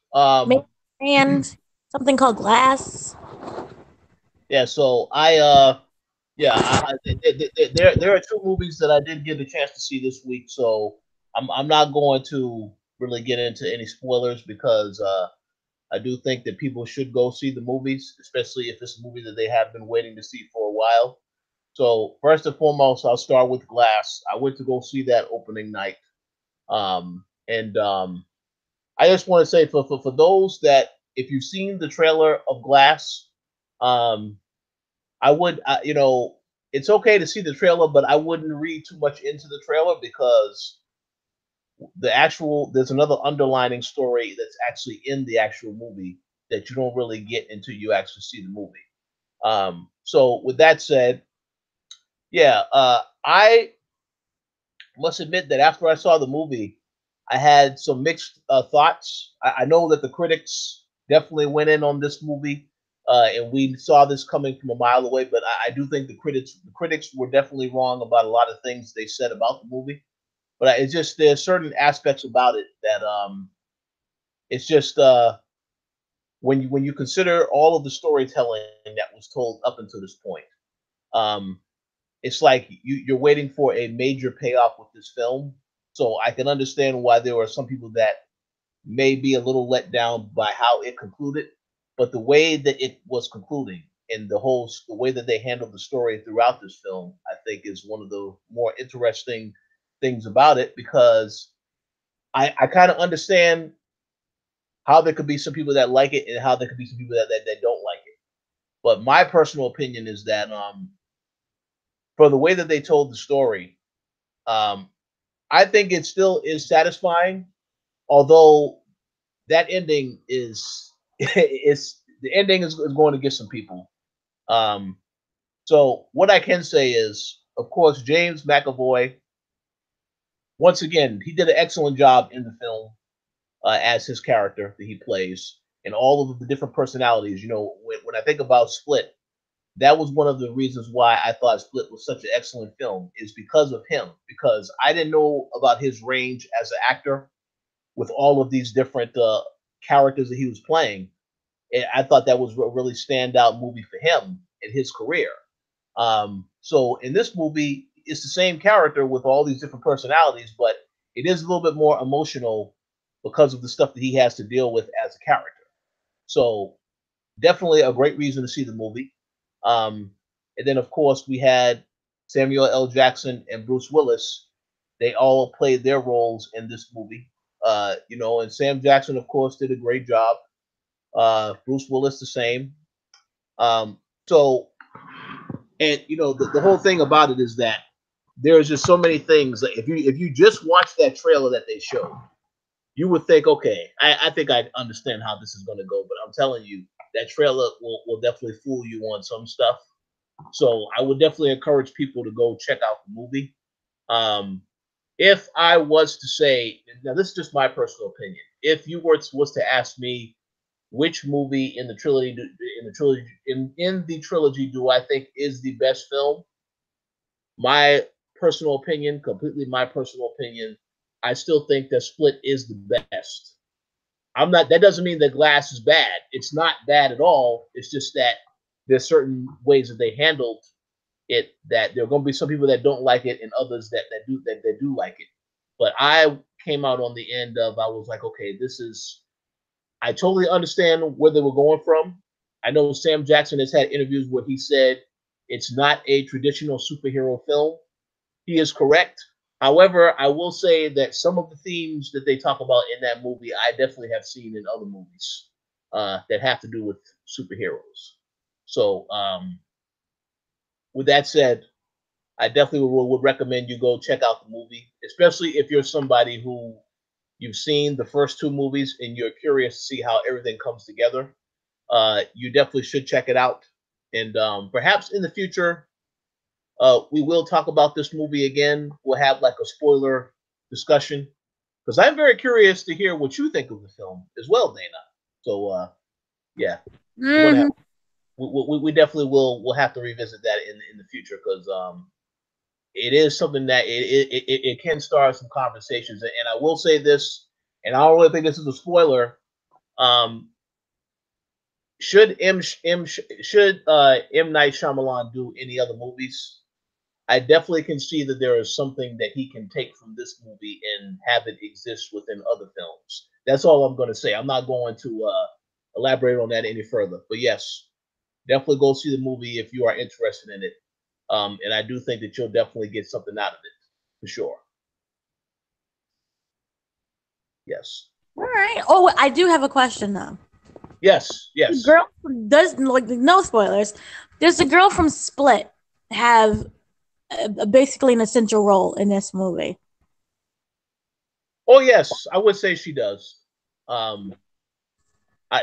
[SPEAKER 2] Maybe and something called Glass.
[SPEAKER 1] Yeah. So yeah, there are two movies that I did get a chance to see this week. So I'm not going to really get into any spoilers because I do think that people should go see the movies, especially if it's a movie that they have been waiting to see for a while. So first and foremost, I'll start with Glass. I went to go see that opening night, and I just want to say for those that if you've seen the trailer of Glass, um, I would it's okay to see the trailer, but I wouldn't read too much into the trailer because there's another underlining story that's actually in the actual movie that you don't really get until you actually see the movie. So with that said, yeah, I must admit that after I saw the movie, I had some mixed thoughts. I know that the critics definitely went in on this movie, and we saw this coming from a mile away. But I do think the critics were definitely wrong about a lot of things they said about the movie. But it's just there's certain aspects about it that it's just when you consider all of the storytelling that was told up until this point, um, it's like you're waiting for a major payoff with this film. So I can understand why there were some people that may be a little let down by how it concluded, but the way that it was concluding and the way that they handled the story throughout this film, I think is one of the more interesting things about it because I kind of understand how there could be some people that like it and how there could be some people that don't like it. But my personal opinion is that for the way that they told the story, um, I think it still is satisfying, although that ending is is the ending is going to get some people. Um, so what I can say is, of course, James McAvoy. Once again, he did an excellent job in the film as his character that he plays, and all of the different personalities. When I think about Split, that was one of the reasons why I thought Split was such an excellent film, is because of him. Because I didn't know about his range as an actor with all of these different characters that he was playing. And I thought that was a really standout movie for him in his career. So in this movie, it's the same character with all these different personalities, but it is a little bit more emotional because of the stuff that he has to deal with as a character. So definitely a great reason to see the movie. Um, and then, of course, we had Samuel L. Jackson and Bruce Willis. They all played their roles in this movie. And Sam Jackson, of course, did a great job. Bruce Willis, the same. Um, so, and the whole thing about it is that there's just so many things. Like if you just watch that trailer that they showed, you would think, okay, I think I understand how this is going to go. But I'm telling you, that trailer will definitely fool you on some stuff. So I would definitely encourage people to go check out the movie. Um, if I was to say, now this is just my personal opinion, if you was to ask me which movie in the trilogy do I think is the best film, my personal opinion, completely my personal opinion, I still think that Split is the best. I'm not. That doesn't mean that Glass is bad. It's not bad at all. It's just that there's certain ways that they handled it that there are going to be some people that don't like it and others that do like it. But I came out on the end of I was like, okay, this is. I totally understand where they were going from. I know Sam Jackson has had interviews where he said it's not a traditional superhero film. He is correct. However, I will say that some of the themes that they talk about in that movie, I definitely have seen in other movies that have to do with superheroes. So, with that said, I definitely would recommend you go check out the movie, especially if you're somebody who you've seen the first two movies and you're curious to see how everything comes together. You definitely should check it out. And perhaps in the future, we will talk about this movie again. We'll have like a spoiler discussion because I'm very curious to hear what you think of the film as well, Dana. So yeah, we're gonna have,
[SPEAKER 2] Hmm.
[SPEAKER 1] we definitely will have to revisit that in the future because it is something that it can start some conversations. And I will say this, and I don't really think this is a spoiler. Um, should M Night Shyamalan do any other movies? I definitely can see that there is something that he can take from this movie and have it exist within other films. That's all I'm going to say. I'm not going to elaborate on that any further. But yes, definitely go see the movie if you are interested in it. And I do think that you'll definitely get something out of it for sure. Yes.
[SPEAKER 2] All right. Oh, I do have a question though.
[SPEAKER 1] Yes.
[SPEAKER 2] The
[SPEAKER 1] Yes.
[SPEAKER 2] girl does like no spoilers. Does the girl from Split have basically an essential role in this movie?
[SPEAKER 1] Oh yes, I would say she does. Um,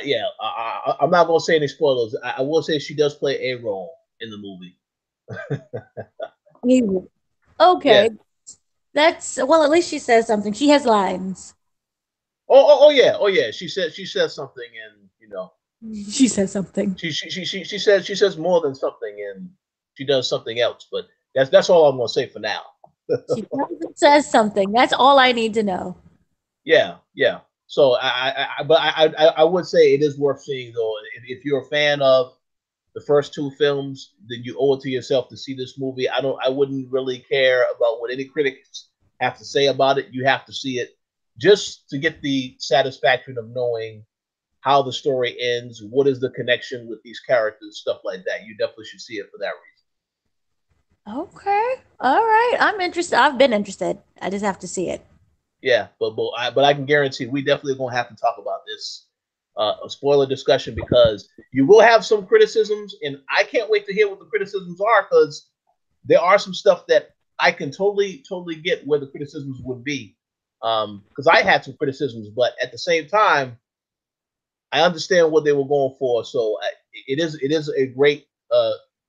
[SPEAKER 1] yeah, I'm not gonna say any spoilers. I will say she does play a role in the movie.
[SPEAKER 2] You-
[SPEAKER 1] Yeah.
[SPEAKER 2] Okay, that's well. At least she says something. She has lines.
[SPEAKER 1] Oh yeah. Oh yeah. She says something, and
[SPEAKER 2] She says something.
[SPEAKER 1] she says more than something, and she does something else. But that's all I'm gonna say for now.
[SPEAKER 2] She says something. That's all I need to know.
[SPEAKER 1] Yeah. Yeah. So I would say it is worth seeing though. If you're a fan of the first two films, then you owe it to yourself to see this movie. I wouldn't really care about what any critics have to say about it. You have to see it just to get the satisfaction of knowing how the story ends, what is the connection with these characters, stuff like that. You definitely should see it for that reason.
[SPEAKER 2] Okay. All right. I'm interested. I've been interested. I just have to see it.
[SPEAKER 1] Yeah, but I can guarantee we definitely gonna have to talk about this a spoiler discussion because you will have some criticisms, and I can't wait to hear what the criticisms are because there are some stuff that I can totally get where the criticisms would be. Because I had some criticisms, but at the same time, I understand what they were going for. So it is a great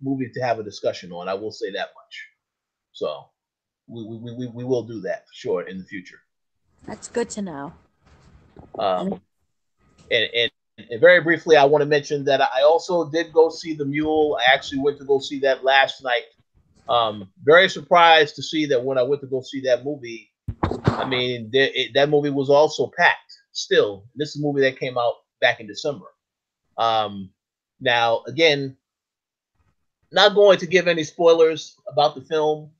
[SPEAKER 1] movie to have a discussion on. I will say that much. So we will do that for sure in the future.
[SPEAKER 2] That's good to know.
[SPEAKER 1] Um, and very briefly, I want to mention that I also did go see The Mule. I actually went to go see that last night. Very surprised to see that when I went to go see that movie, I mean, that movie was also packed. Still, this is a movie that came out back in December. Um, Now, again, not going to give any spoilers about the film.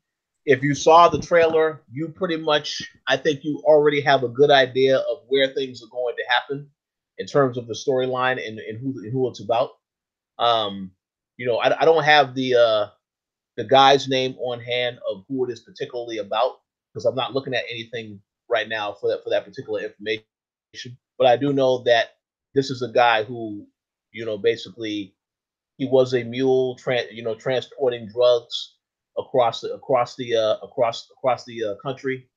[SPEAKER 1] If you saw the trailer, you pretty much, I think you already have a good idea of where things are going to happen in terms of the storyline and who it's about. Um, I don't have the guy's name on hand of who it is particularly about because I'm not looking at anything right now for that particular information. But I do know that this is a guy who, basically he was a mule, transporting drugs across the country,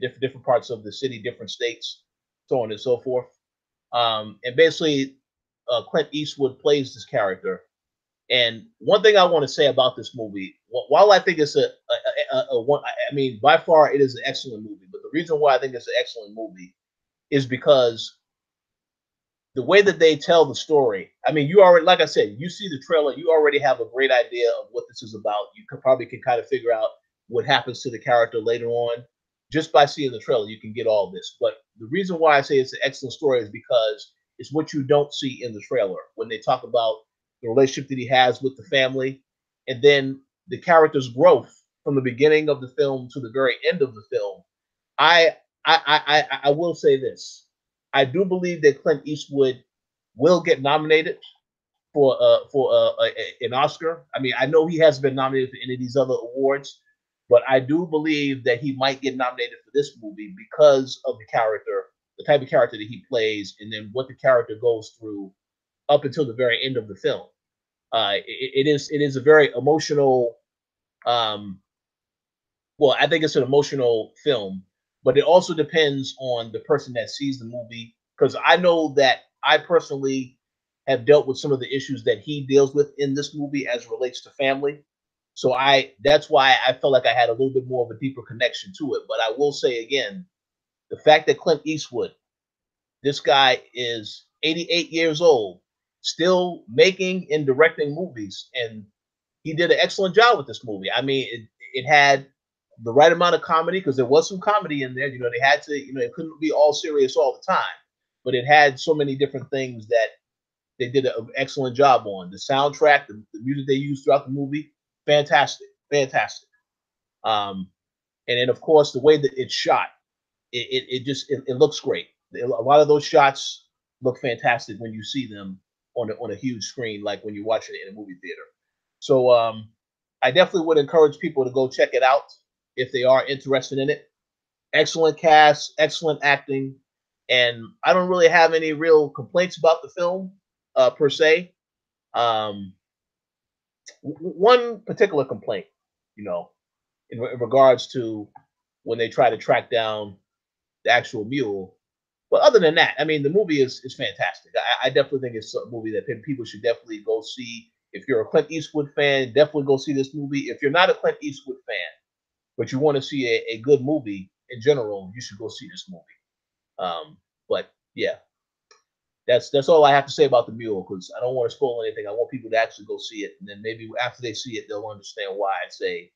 [SPEAKER 1] different parts of the city, different states, so on and so forth. And basically, Clint Eastwood plays this character. And one thing I want to say about this movie, while I think it's a one, I mean, by far it is an excellent movie. But the reason why I think it's an excellent movie is because the way that they tell the story. I mean, you already, like I said, you see the trailer, you already have a great idea of what this is about. You can kind of figure out what happens to the character later on just by seeing the trailer. You can get all this. But the reason why I say it's an excellent story is because it's what you don't see in the trailer when they talk about the relationship that he has with the family, and then the character's growth from the beginning of the film to the very end of the film. I I will say this. I do believe that Clint Eastwood will get nominated for an Oscar. I mean, I know he has been nominated for any of these other awards, But I do believe that he might get nominated for this movie because of the character, the type of character that he plays, and then what the character goes through up until the very end of the film. It is a very emotional. Um, well, I think it's an emotional film, but it also depends on the person that sees the movie. Because I know that I personally have dealt with some of the issues that he deals with in this movie as it relates to family. So that's why I felt like I had a little bit more of a deeper connection to it. But I will say again, the fact that Clint Eastwood, this guy is 88 years old, still making and directing movies, and he did an excellent job with this movie. I mean, it had the right amount of comedy because there was some comedy in there. You know, they had to, you know, it couldn't be all serious all the time, but it had so many different things that they did an excellent job on. The soundtrack, the music they used throughout the movie, fantastic, fantastic. And then of course the way that it's shot, it looks great. A lot of those shots look fantastic when you see them on a huge screen, like when you're watching it in a movie theater. So I definitely would encourage people to go check it out if they are interested in it. Excellent cast, excellent acting, and I don't really have any real complaints about the film per se. Um, One particular complaint, you know, in regards to when they try to track down the actual mule. But other than that, I mean, the movie is fantastic. I definitely think it's a movie that people should definitely go see. If you're a Clint Eastwood fan, definitely go see this movie. If you're not a Clint Eastwood fan, but you want to see a good movie in general, you should go see this movie. But yeah, that's all I have to say about the mule because I don't want to spoil anything. I want people to actually go see it, and then maybe after they see it, they'll understand why I say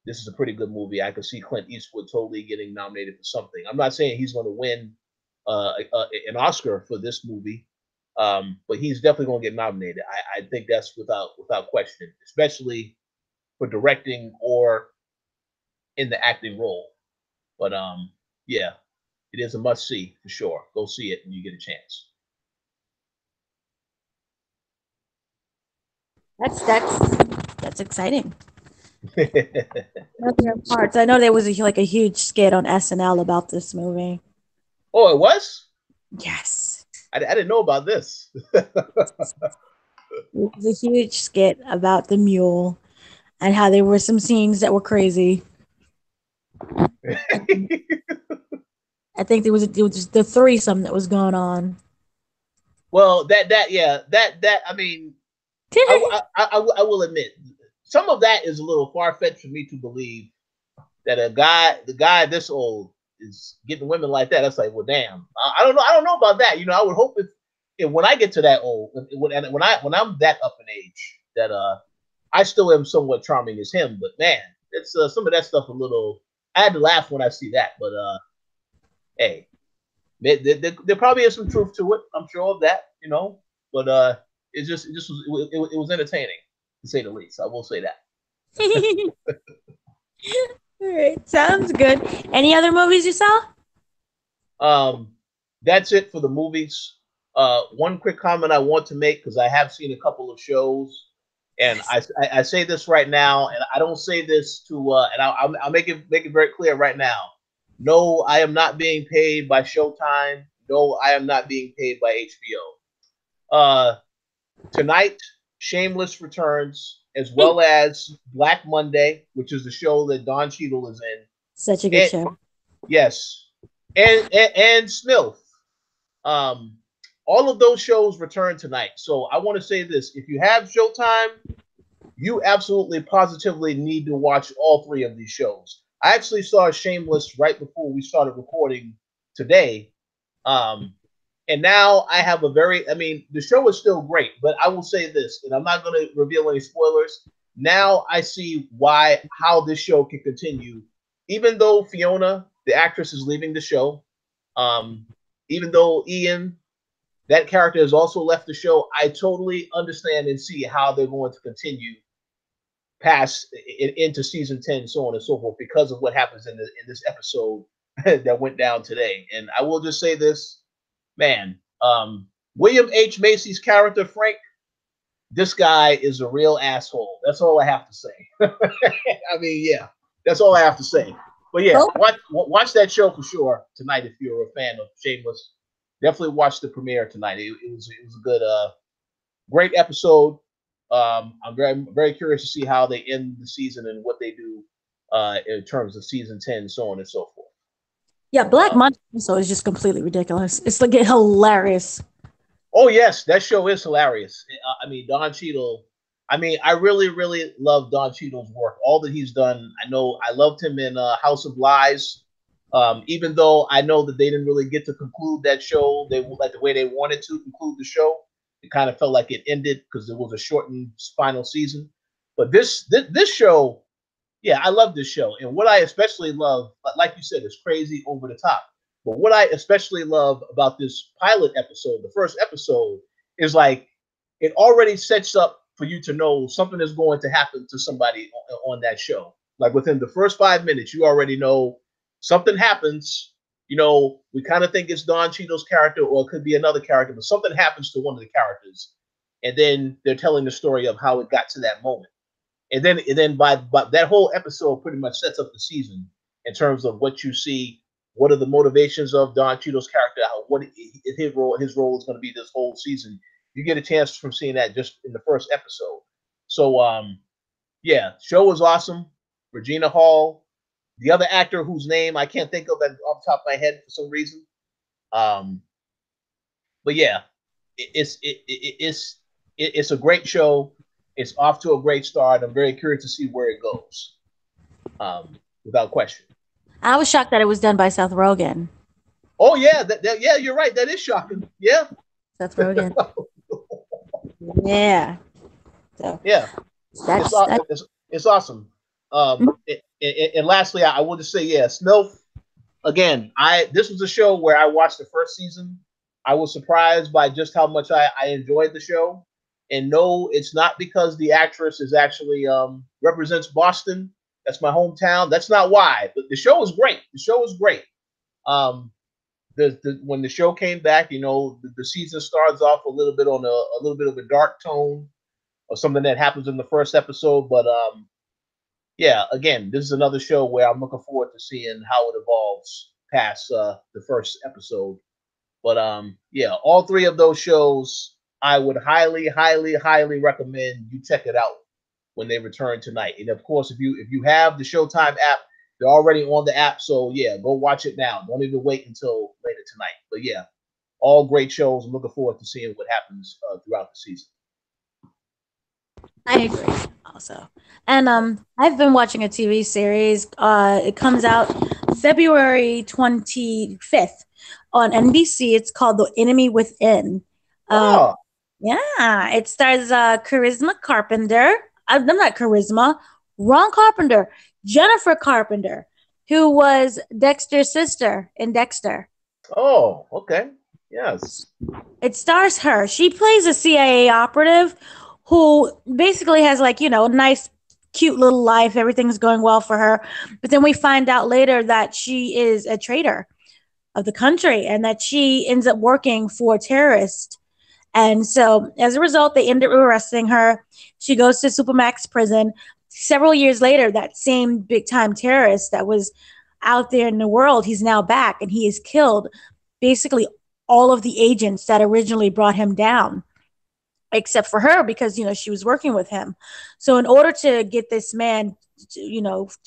[SPEAKER 1] this is a pretty good movie. I could see Clint Eastwood totally getting nominated for something. I'm not saying he's going to win an Oscar for this movie, but he's definitely going to get nominated. I think that's without question, especially for directing or in the acting role. But yeah, it is a must see for sure. Go see it when you get a chance.
[SPEAKER 2] That's exciting. Parts. I know there was like a huge skit on SNL about this movie.
[SPEAKER 1] Oh, it was?
[SPEAKER 2] Yes.
[SPEAKER 1] I didn't know about this.
[SPEAKER 2] It was a huge skit about the mule and how there were some scenes that were crazy. I think it was just the threesome that was going on.
[SPEAKER 1] Well, that I mean, I will admit, some of that is a little far fetched for me to believe that the guy this old is getting women like that. That's like, well, damn. I don't know. I don't know about that. You know, I would hope if when I get to that old, when I'm that up in age, that I still am somewhat charming as him. But man, it's some of that stuff a little. I had to laugh when I see that. But hey, there probably is some truth to it. I'm sure of that. You know, but it was entertaining to say the least. I will say that.
[SPEAKER 2] All right, sounds good. Any other movies you saw?
[SPEAKER 1] That's it for the movies. One quick comment I want to make because I have seen a couple of shows, and I say this right now, and I don't say this to, and I'll make it very clear right now. No, I am not being paid by Showtime. No, I am not being paid by HBO. Tonight, Shameless returns, as well as Black Monday, which is the show that Don Cheadle is in.
[SPEAKER 2] Such a good show.
[SPEAKER 1] Yes, and Smilf. All of those shows return tonight. So I want to say this: if you have Showtime, you absolutely positively need to watch all three of these shows. I actually saw Shameless right before we started recording today. And now I have I mean, the show is still great, but I will say this, and I'm not going to reveal any spoilers. Now I see how this show can continue, even though Fiona, the actress, is leaving the show. Even though Ian, that character, has also left the show, I totally understand and see how they're going to continue past into season 10, so on and so forth, because of what happens in this episode that went down today. And I will just say this, man, William H. Macy's character, Frank, this guy is a real asshole. That's all I have to say. I mean, yeah. That's all I have to say. But yeah,
[SPEAKER 2] Oh,
[SPEAKER 1] watch that show for sure tonight if you're a fan of Shameless. Definitely watch the premiere tonight. It was a good great episode. I'm very curious to see how they end the season and what they do in terms of season 10, so on and so forth.
[SPEAKER 2] yeah, Black
[SPEAKER 1] Uh,
[SPEAKER 2] Monday also is just completely ridiculous. It's like hilarious.
[SPEAKER 1] oh yes, that show is hilarious. I mean, Don Cheadle. I mean, I really, really love Don Cheadle's work. All that he's done. I know I loved him in House of Lies. Even though I know that they didn't really get to conclude that show, they like the way they wanted to conclude the show. It kind of felt like it ended because it was a shortened final season. But this show, yeah, I love this show. And what I especially love, like you said, it's crazy over the top. But what I especially love about this pilot episode, the first episode, is like it already sets up for you to know something is going to happen to somebody on that show. Like within the first 5 minutes, you already know something happens. You know, we kind of think it's Don Cheadle's character, or it could be another character, but something happens to one of the characters, and then they're telling the story of how it got to that moment. And then by that whole episode pretty much sets up the season in terms of what you see, what are the motivations of Don Cheadle's character, what his role is going to be this whole season. You get a chance from seeing that just in the first episode. So yeah, show was awesome. Regina Hall, the other actor whose name I can't think of off the top of my head for some reason. Um, but yeah, it's a great show. It's off to a great start. I'm very curious to see where it goes. Without question.
[SPEAKER 2] I was shocked that it was done by Seth Rogen.
[SPEAKER 1] Oh yeah, yeah, you're right. That is shocking. Yeah.
[SPEAKER 2] Seth Rogen. Yeah. So
[SPEAKER 1] yeah,
[SPEAKER 2] that's
[SPEAKER 1] it's awesome. And lastly, I will just say, yeah, Snilf. Again, this was a show where I watched the first season. I was surprised by just how much I enjoyed the show. And no, it's not because the actress is actually represents Boston. That's my hometown. That's not why. But the show is great. The show is great. When the show came back, you know, the season starts off a little bit on a little bit of a dark tone or something that happens in the first episode. But yeah, again, this is another show where I'm looking forward to seeing how it evolves past the first episode. But yeah, all three of those shows I would highly, highly, highly recommend you check it out when they return tonight. And of course, if you have the Showtime app, they're already on the app. So yeah, go watch it now. Don't even wait until later tonight. But yeah, all great shows. I'm looking forward to seeing what happens throughout the season.
[SPEAKER 2] I agree also. And I've been watching a TV series. It comes out February 25th on NBC. It's called The Enemy Within.
[SPEAKER 1] Oh.
[SPEAKER 2] Yeah, it stars Charisma Carpenter. I'm not Charisma. Ron Carpenter. Jennifer Carpenter, who was Dexter's sister in Dexter.
[SPEAKER 1] Oh, okay. Yes.
[SPEAKER 2] It stars her. She plays a CIA operative who basically has like, you know, a nice, cute little life. Everything's going well for her. But then we find out later that she is a traitor of the country and that she ends up working for terrorists. And so as a result, they end up arresting her. She goes to Supermax prison. Several years later, that same big time terrorist that was out there in the world, he's now back and he has killed basically all of the agents that originally brought him down, except for her because, you know, she was working with him. So in order to get this man,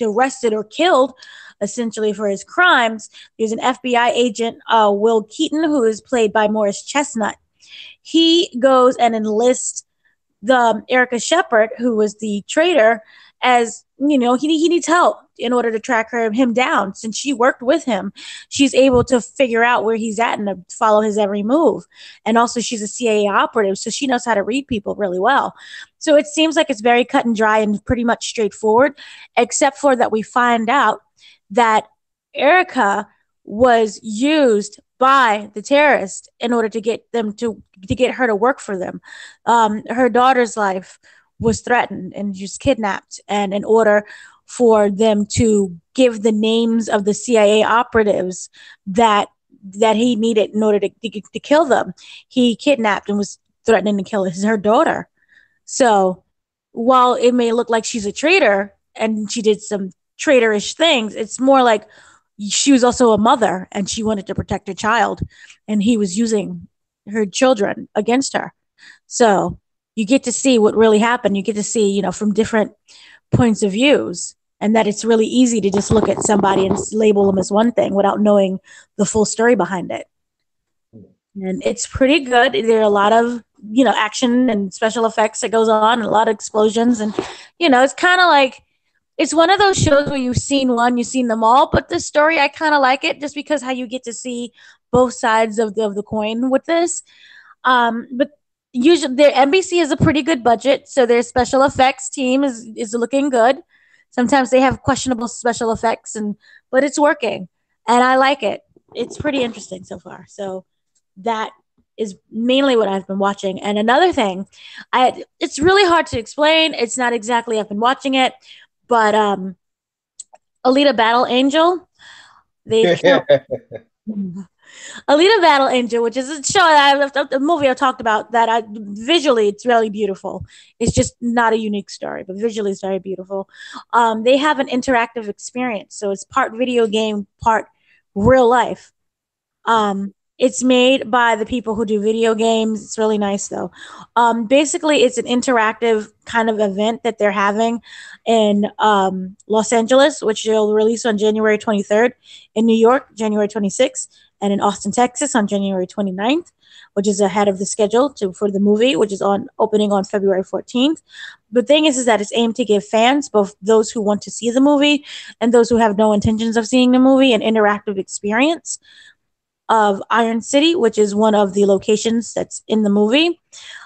[SPEAKER 2] arrested or killed, essentially for his crimes, there's an FBI agent, Will Keaton, who is played by Morris Chestnut. He goes and enlists the Erica Shepard, who was the traitor, as, you know, he needs help in order to track him down. Since she worked with him, she's able to figure out where he's at and to follow his every move. And also she's a CIA operative, so she knows how to read people really well. So it seems like it's very cut and dry and pretty much straightforward, except for that we find out that Erica was used by the terrorists in order to get them to get her to work for them. Her daughter's life was threatened and just kidnapped, and in order for them to give the names of the CIA operatives that he needed in order to kill them, he kidnapped and was threatening to kill her daughter. So while it may look like she's a traitor and she did some traitorish things. It's more like she was also a mother and she wanted to protect her child, and he was using her children against her. So you get to see what really happened. You get to see, from different points of views, and that it's really easy to just look at somebody and label them as one thing without knowing the full story behind it. And it's pretty good. There are a lot of, action and special effects that goes on, and a lot of explosions. And, it's kind of like, it's one of those shows where you've seen one, you've seen them all, but the story, I kind of like it just because how you get to see both sides of the coin with this. But usually their NBC has a pretty good budget, so their special effects team is looking good. Sometimes they have questionable special effects, but it's working, and I like it. It's pretty interesting so far. So that is mainly what I've been watching. And another thing, it's really hard to explain. It's not exactly I've been watching it, but Alita Battle Angel, they Alita Battle Angel, which is a show a movie I talked about that visually it's really beautiful. It's just not a unique story, but visually it's very beautiful. They have an interactive experience, so it's part video game, part real life. It's made by the people who do video games. It's really nice though. Basically, it's an interactive kind of event that they're having in Los Angeles, which they'll release on January 23rd, in New York, January 26th, and in Austin, Texas on January 29th, which is ahead of the schedule for the movie, which is opening on February 14th. The thing is that it's aimed to give fans, both those who want to see the movie and those who have no intentions of seeing the movie, an interactive experience of Iron City, which is one of the locations that's in the movie.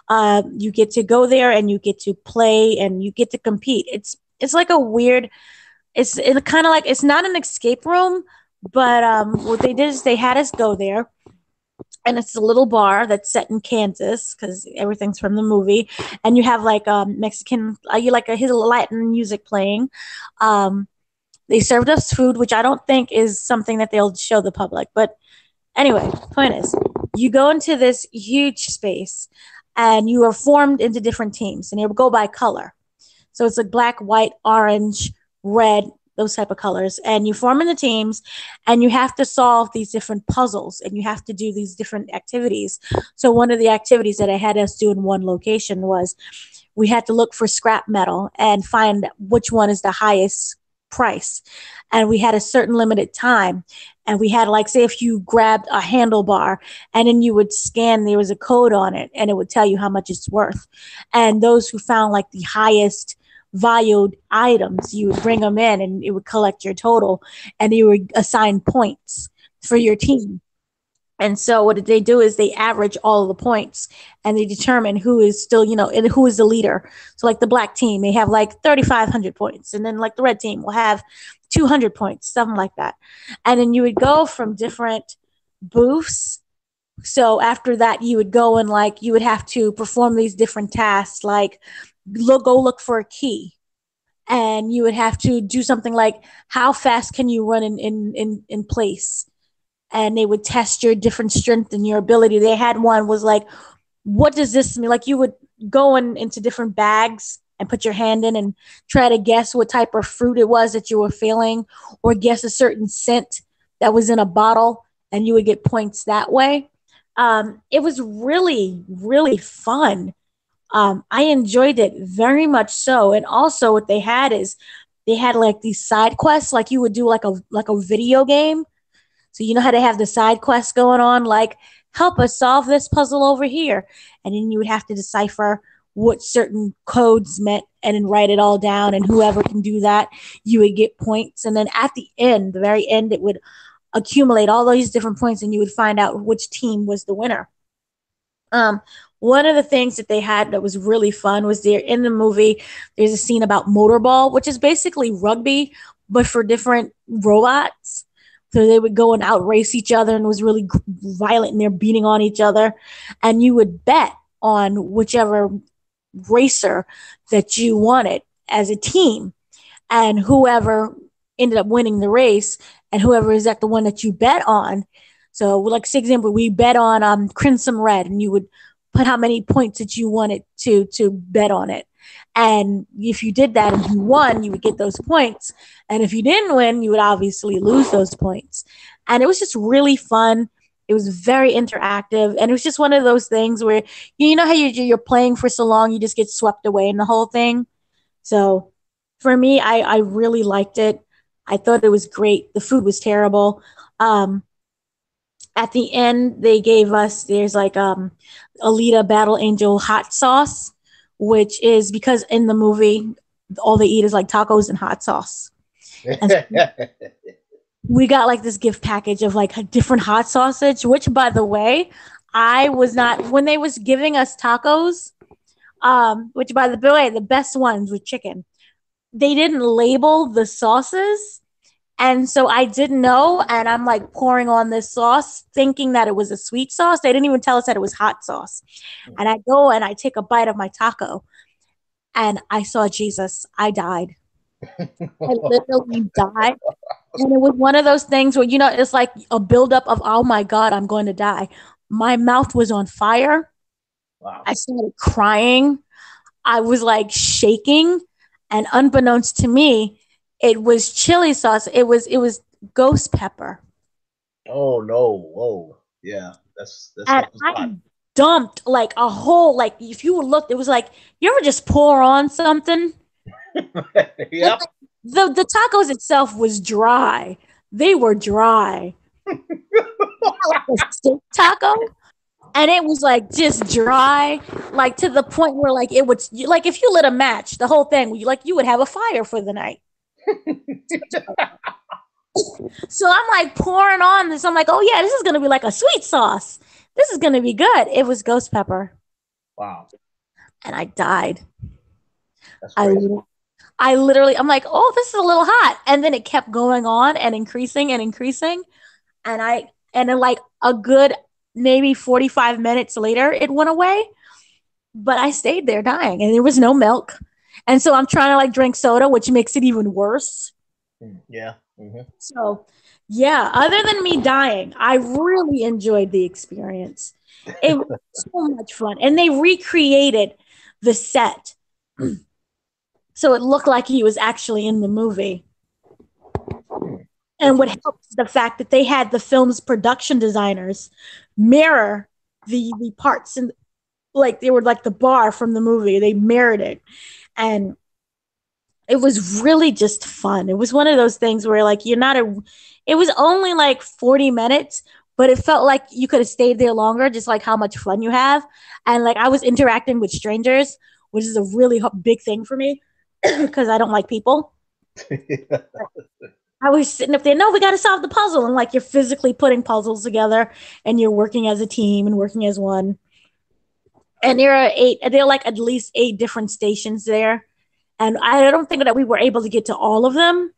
[SPEAKER 2] You get to go there and you get to play and you get to compete. It's like a weird, it's kind of like, it's not an escape room, but what they did is they had us go there, and it's a little bar that's set in Kansas because everything's from the movie, and you have like Mexican, you like his Latin music playing. They served us food, which I don't think is something that they'll show the public, but anyway, point is, you go into this huge space and you are formed into different teams, and you go by color. So it's like black, white, orange, red, those type of colors. And you form in the teams and you have to solve these different puzzles and you have to do these different activities. So one of the activities that I had us do in one location was we had to look for scrap metal and find which one is the highest price. And we had a certain limited time. And we had, like, say if you grabbed a handlebar and then you would scan, there was a code on it and it would tell you how much it's worth. And those who found like the highest valued items, you would bring them in and it would collect your total and you would assign points for your team. And so what they do is they average all of the points and they determine who is still, and who is the leader. So like the black team, they have like 3,500 points. And then like the red team will have 200 points, something like that. And then you would go from different booths. So after that, you would go and like, you would have to perform these different tasks, like go look for a key. And you would have to do something like, how fast can you run in place? And they would test your different strength and your ability. They had one was like, what does this mean? Like you would go into different bags and put your hand in and try to guess what type of fruit it was that you were feeling, or guess a certain scent that was in a bottle, and you would get points that way. It was really, really fun. I enjoyed it very much so. And also what they had is they had like these side quests, like you would do like a video game. So you know how they have the side quests going on, like help us solve this puzzle over here. And then you would have to decipher what certain codes meant and then write it all down. And whoever can do that, you would get points. And then at the end, the very end, it would accumulate all these different points and you would find out which team was the winner. One of the things that they had that was really fun was there in the movie, there's a scene about motorball, which is basically rugby, but for different robots. So they would go and outrace each other, and it was really violent, and they're beating on each other. And you would bet on whichever racer that you wanted as a team. And whoever ended up winning the race, and whoever is that the one that you bet on. So, like, for example, we bet on Crimson Red, and you would put how many points that you wanted to bet on it. And if you did that and you won, you would get those points. And if you didn't win, you would obviously lose those points. And it was just really fun. It was very interactive. And it was just one of those things where, you know how you're playing for so long, you just get swept away in the whole thing. So for me, I really liked it. I thought it was great. The food was terrible. At the end, they gave us, there's like Alita Battle Angel hot sauce, which is because in the movie, all they eat is like tacos and hot sauce. And so we got like this gift package of like a different hot sausage, which by the way, I was not, when they was giving us tacos, which by the way, the best ones with chicken, they didn't label the sauces. And so I didn't know, and I'm like pouring on this sauce, thinking that it was a sweet sauce. They didn't even tell us that it was hot sauce. And I go and I take a bite of my taco, and I saw Jesus. I died. I literally died. And it was one of those things where, you know, it's like a buildup of, oh my God, I'm going to die. My mouth was on fire.
[SPEAKER 1] Wow.
[SPEAKER 2] I started crying. I was like shaking. And unbeknownst to me, it was chili sauce. It was ghost pepper.
[SPEAKER 1] Oh no! Whoa! Yeah, that's
[SPEAKER 2] And I dumped like a whole, like if you looked, it was like, you ever just pour on something?
[SPEAKER 1] Yep.
[SPEAKER 2] The tacos itself was dry. They were dry. Like a steak taco, and it was like just dry, like to the point where like it would, like if you lit a match, the whole thing, you would have a fire for the night. So I'm like pouring on this. I'm like, oh yeah, this is gonna be like a sweet sauce. This is gonna be good. It was ghost pepper.
[SPEAKER 1] Wow.
[SPEAKER 2] And I died.
[SPEAKER 1] That's crazy.
[SPEAKER 2] I literally, I'm like, oh, this is a little hot. And then it kept going on and increasing and increasing. And then like a good maybe 45 minutes later, it went away. But I stayed there dying and there was no milk. And so I'm trying to like drink soda, which makes it even worse.
[SPEAKER 1] Yeah. Mm-hmm.
[SPEAKER 2] So, yeah, other than me dying, I really enjoyed the experience. It was so much fun. And they recreated the set. So it looked like he was actually in the movie. And what helped is the fact that they had the film's production designers mirror the parts, and like they were like the bar from the movie. They mirrored it. And it was really just fun. It was one of those things where like it was only like 40 minutes, but it felt like you could have stayed there longer, just like how much fun you have. And like I was interacting with strangers, which is a really big thing for me because I don't like people. I was sitting up there, no, we got to solve the puzzle. And like you're physically putting puzzles together and you're working as a team and working as one. And there are like at least 8 different stations there. And I don't think that we were able to get to all of them.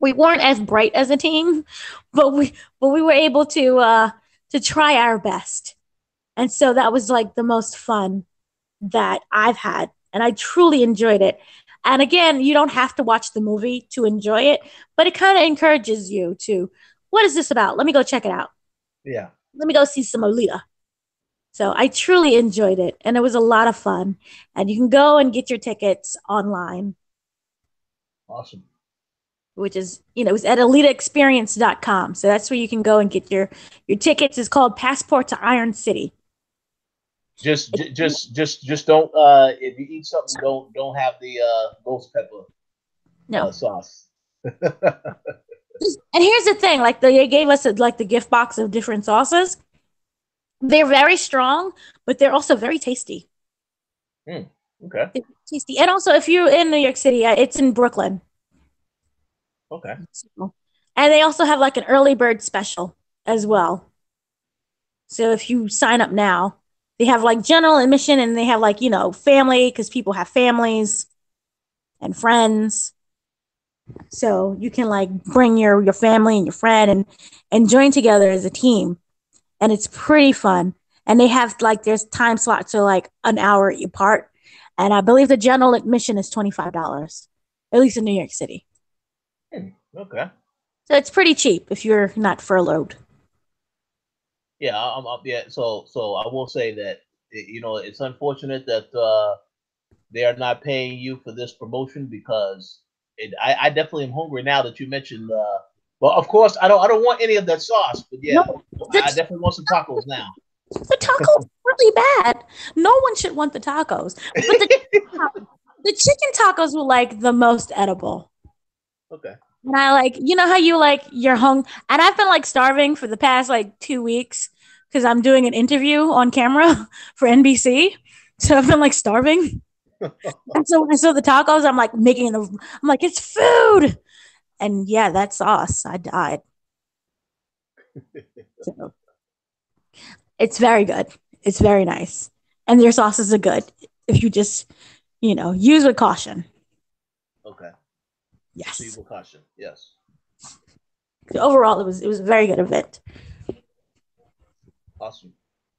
[SPEAKER 2] We weren't as bright as a team, but we were able to try our best. And so that was like the most fun that I've had. And I truly enjoyed it. And again, you don't have to watch the movie to enjoy it, but it kind of encourages you to, what is this about? Let me go check it out.
[SPEAKER 1] Yeah.
[SPEAKER 2] Let me go see some Alita. So I truly enjoyed it, and it was a lot of fun. And you can go and get your tickets online.
[SPEAKER 1] Awesome.
[SPEAKER 2] Which is, it was at elitaexperience.com. So that's where you can go and get your tickets. It's called Passport to Iron City.
[SPEAKER 1] Just don't if you eat something, don't have the ghost pepper sauce.
[SPEAKER 2] And here's the thing, like they gave us like the gift box of different sauces. They're very strong, but they're also very tasty.
[SPEAKER 1] Okay.
[SPEAKER 2] They're tasty. And also if you're in New York City, it's in Brooklyn.
[SPEAKER 1] Okay.
[SPEAKER 2] And they also have like an early bird special as well. So if you sign up now, they have like general admission and they have like, family, because people have families and friends. So you can like bring your family and your friend and join together as a team. And it's pretty fun. And they have like, there's time slots so like an hour apart. And I believe the general admission is $25, at least in New York City.
[SPEAKER 1] Okay.
[SPEAKER 2] So it's pretty cheap if you're not furloughed.
[SPEAKER 1] Yeah, yeah. So I will say that it's unfortunate that they are not paying you for this promotion because I definitely am hungry now that you mentioned. Well, of course, I don't want any of that sauce, but yeah,
[SPEAKER 2] No,
[SPEAKER 1] I
[SPEAKER 2] the,
[SPEAKER 1] definitely want some tacos now.
[SPEAKER 2] the tacos are really bad. No one should want the tacos, but the chicken tacos were like the most edible.
[SPEAKER 1] Okay.
[SPEAKER 2] And I like, you know how you like you're hung, and I've been like starving for the past like 2 weeks because I'm doing an interview on camera for NBC. So I've been like starving. And so when I saw the tacos, I'm like making them. I'm like, it's food. And yeah, that sauce, I died. So it's very good. It's very nice. And their sauces are good if you just, use with caution.
[SPEAKER 1] Okay. Proceed
[SPEAKER 2] Yes.
[SPEAKER 1] with caution. Yes.
[SPEAKER 2] So overall, it was a very good event.
[SPEAKER 1] Awesome.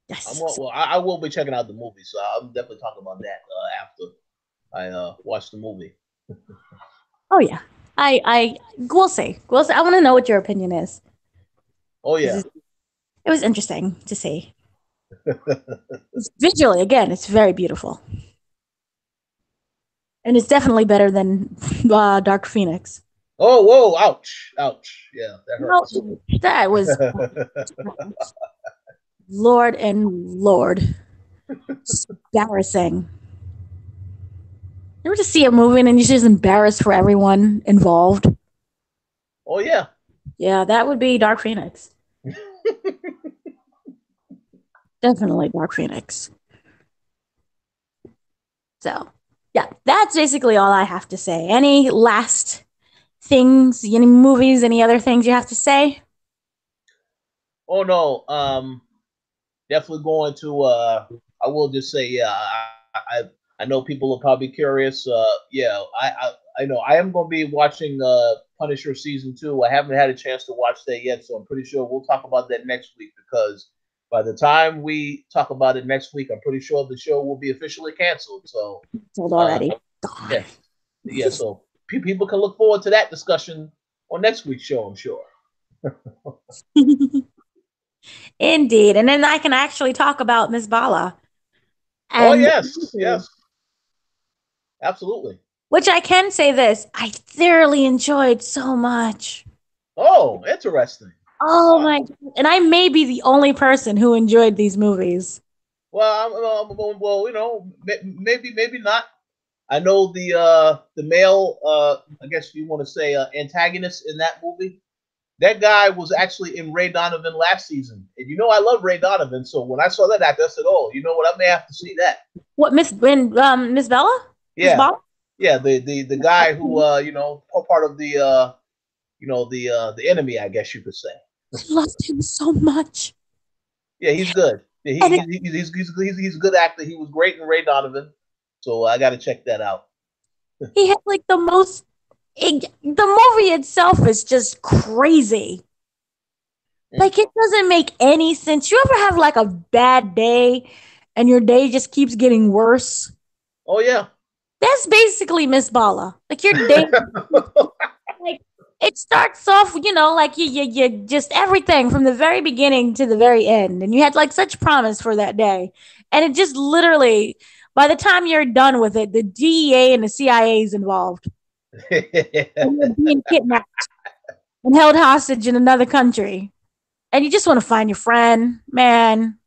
[SPEAKER 2] Yes.
[SPEAKER 1] Well, I will be checking out the movie, so I'm definitely talking about that after I watch the movie.
[SPEAKER 2] Oh yeah. We'll see. We'll see. I want to know what your opinion is
[SPEAKER 1] Oh
[SPEAKER 2] because
[SPEAKER 1] yeah.
[SPEAKER 2] it was interesting to see. It's visually, again, it's very beautiful, and it's definitely better than Dark Phoenix.
[SPEAKER 1] Oh whoa! Ouch! Ouch! Yeah, that
[SPEAKER 2] No,
[SPEAKER 1] hurts.
[SPEAKER 2] that was Lord and Lord. It's embarrassing. You ever just see a movie and then you're just embarrassed for everyone involved?
[SPEAKER 1] Oh yeah.
[SPEAKER 2] Yeah, that would be Dark Phoenix. Definitely Dark Phoenix. So, yeah, that's basically all I have to say. Any last things, any movies, any other things you have to say?
[SPEAKER 1] Oh no. Definitely going to. I will just say, yeah. I know people are probably curious. Yeah. I know I am going to be watching Punisher season 2. I haven't had a chance to watch that yet, so I'm pretty sure we'll talk about that next week because by the time we talk about it next week, I'm pretty sure the show will be officially canceled. So,
[SPEAKER 2] Told
[SPEAKER 1] uh,
[SPEAKER 2] already. God.
[SPEAKER 1] yeah, yeah. So people can look forward to that discussion on next week's show. I'm sure.
[SPEAKER 2] Indeed. And then I can actually talk about Miss Bala.
[SPEAKER 1] Oh
[SPEAKER 2] And
[SPEAKER 1] yes, yes, absolutely.
[SPEAKER 2] which I can say this, I thoroughly enjoyed so much.
[SPEAKER 1] Oh, interesting.
[SPEAKER 2] Oh
[SPEAKER 1] Uh,
[SPEAKER 2] my God. And I may be the only person who enjoyed these movies.
[SPEAKER 1] well, maybe not. I know the male, I guess you want to say, antagonist in that movie. That guy was actually in Ray Donovan last season, and I love Ray Donovan. So when I saw that actor, I said, "Oh, you know what? I may have to see that."
[SPEAKER 2] What Miss Bella? Miss
[SPEAKER 1] Yeah,
[SPEAKER 2] Bala?
[SPEAKER 1] yeah. The guy who part of the enemy, I guess you could say.
[SPEAKER 2] I loved him so much.
[SPEAKER 1] Yeah, he's good. Yeah,
[SPEAKER 2] And
[SPEAKER 1] he's a good actor. He was great in Ray Donovan, so I got to check that out.
[SPEAKER 2] he had like the movie itself is just crazy.
[SPEAKER 1] Mm.
[SPEAKER 2] Like it doesn't make any sense. You ever have like a bad day and your day just keeps getting worse?
[SPEAKER 1] Oh yeah.
[SPEAKER 2] That's basically Miss Bala. Like your day, like it starts off, like you just everything from the very beginning to the very end, and you had like such promise for that day, and it just literally, by the time you're done with it, the DEA and the CIA is involved, and you're being kidnapped and held hostage in another country, and you just want to find your friend, man.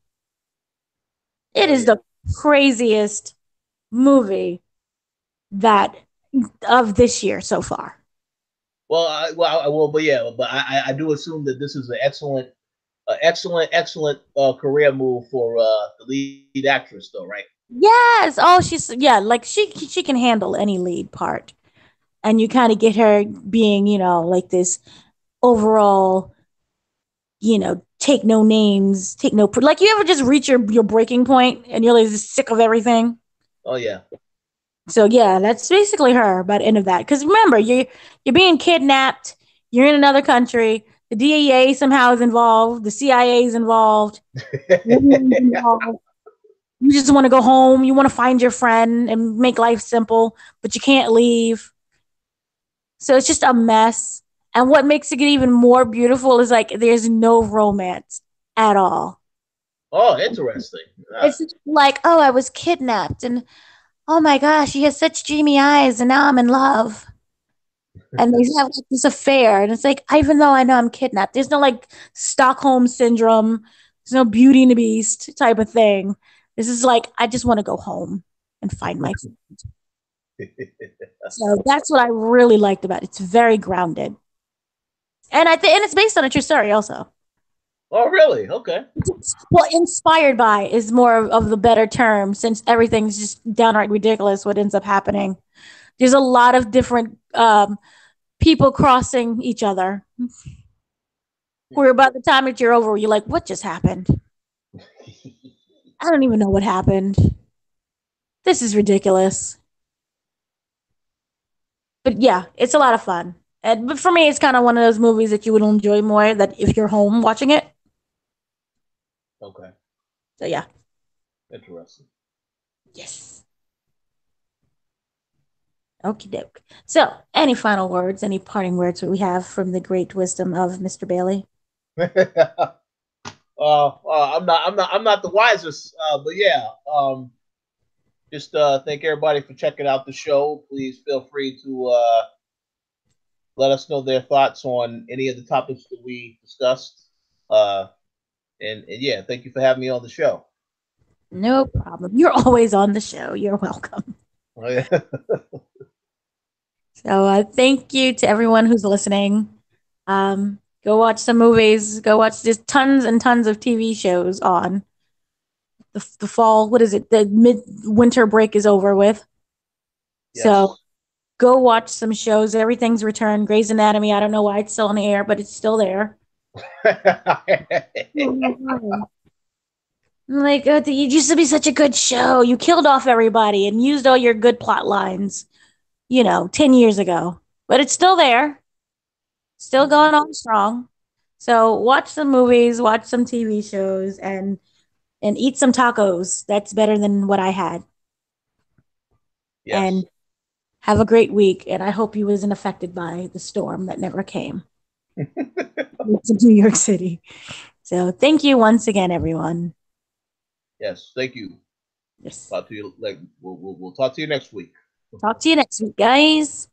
[SPEAKER 2] It
[SPEAKER 1] Oh
[SPEAKER 2] is
[SPEAKER 1] yeah.
[SPEAKER 2] the craziest movie that of this year so far.
[SPEAKER 1] But yeah, but I do assume that this is an excellent career move for the lead actress, though, right?
[SPEAKER 2] Yes. Oh, yeah, like she can handle any lead part. And you kind of get her being, like this overall, take no names, take no like you ever just reach your breaking point and you're like just sick of everything.
[SPEAKER 1] Oh yeah.
[SPEAKER 2] So yeah, that's basically her by the end of that. Because remember, you're being kidnapped, you're in another country, the DEA somehow is involved, the CIA is involved, everyone's involved. You just want to go home. You want to find your friend and make life simple, but you can't leave. So it's just a mess. And what makes it even more beautiful is like there's no romance at all.
[SPEAKER 1] Oh, interesting.
[SPEAKER 2] It's like, oh, I was kidnapped, and oh my gosh, he has such dreamy eyes, and now I'm in love. And they have like this affair, and it's like, even though I know I'm kidnapped, there's no like Stockholm syndrome, there's no Beauty and the Beast type of thing. This is like, I just want to go home and find my friend. So that's what I really liked about it. It's very grounded, and I think, and it's based on a true story also.
[SPEAKER 1] Oh, really? Okay.
[SPEAKER 2] Well, inspired by is more of the better term, since everything's just downright ridiculous what ends up happening. There's a lot of different people crossing each other. Where by the time that you're over, you're like, what just happened? I don't even know what happened. This is ridiculous. But yeah, it's a lot of fun. But for me, it's kind of one of those movies that you would enjoy more that if you're home watching it.
[SPEAKER 1] Okay.
[SPEAKER 2] So yeah.
[SPEAKER 1] Interesting.
[SPEAKER 2] Yes. Okie doke. So, any final words, any parting words that we have from the great wisdom of Mr. Bailey?
[SPEAKER 1] I'm not the wisest, but yeah. Just thank everybody for checking out the show. Please feel free to let us know their thoughts on any of the topics that we discussed. And yeah, thank you for having me on the show.
[SPEAKER 2] No problem. You're always on the show. You're welcome.
[SPEAKER 1] Oh, yeah.
[SPEAKER 2] So, thank you to everyone who's listening. Go watch some movies. Go watch just tons and tons of TV shows on the fall. What is it? The winter break is over with.
[SPEAKER 1] Yes.
[SPEAKER 2] So go watch some shows. Everything's returned. Grey's Anatomy. I don't know why it's still on the air, but it's still there. Like, it used to be such a good show. You killed off everybody and used all your good plot lines, 10 years ago. But it's still there. Still going on strong. So watch some movies, watch some TV shows, and eat some tacos. That's better than what I had.
[SPEAKER 1] Yes.
[SPEAKER 2] And have a great week. And I hope you wasn't affected by the storm that never came to New York City. So thank you once again, everyone.
[SPEAKER 1] Yes, thank you.
[SPEAKER 2] Yes.
[SPEAKER 1] Talk to you. We'll talk to you next week.
[SPEAKER 2] Talk to you next week, guys.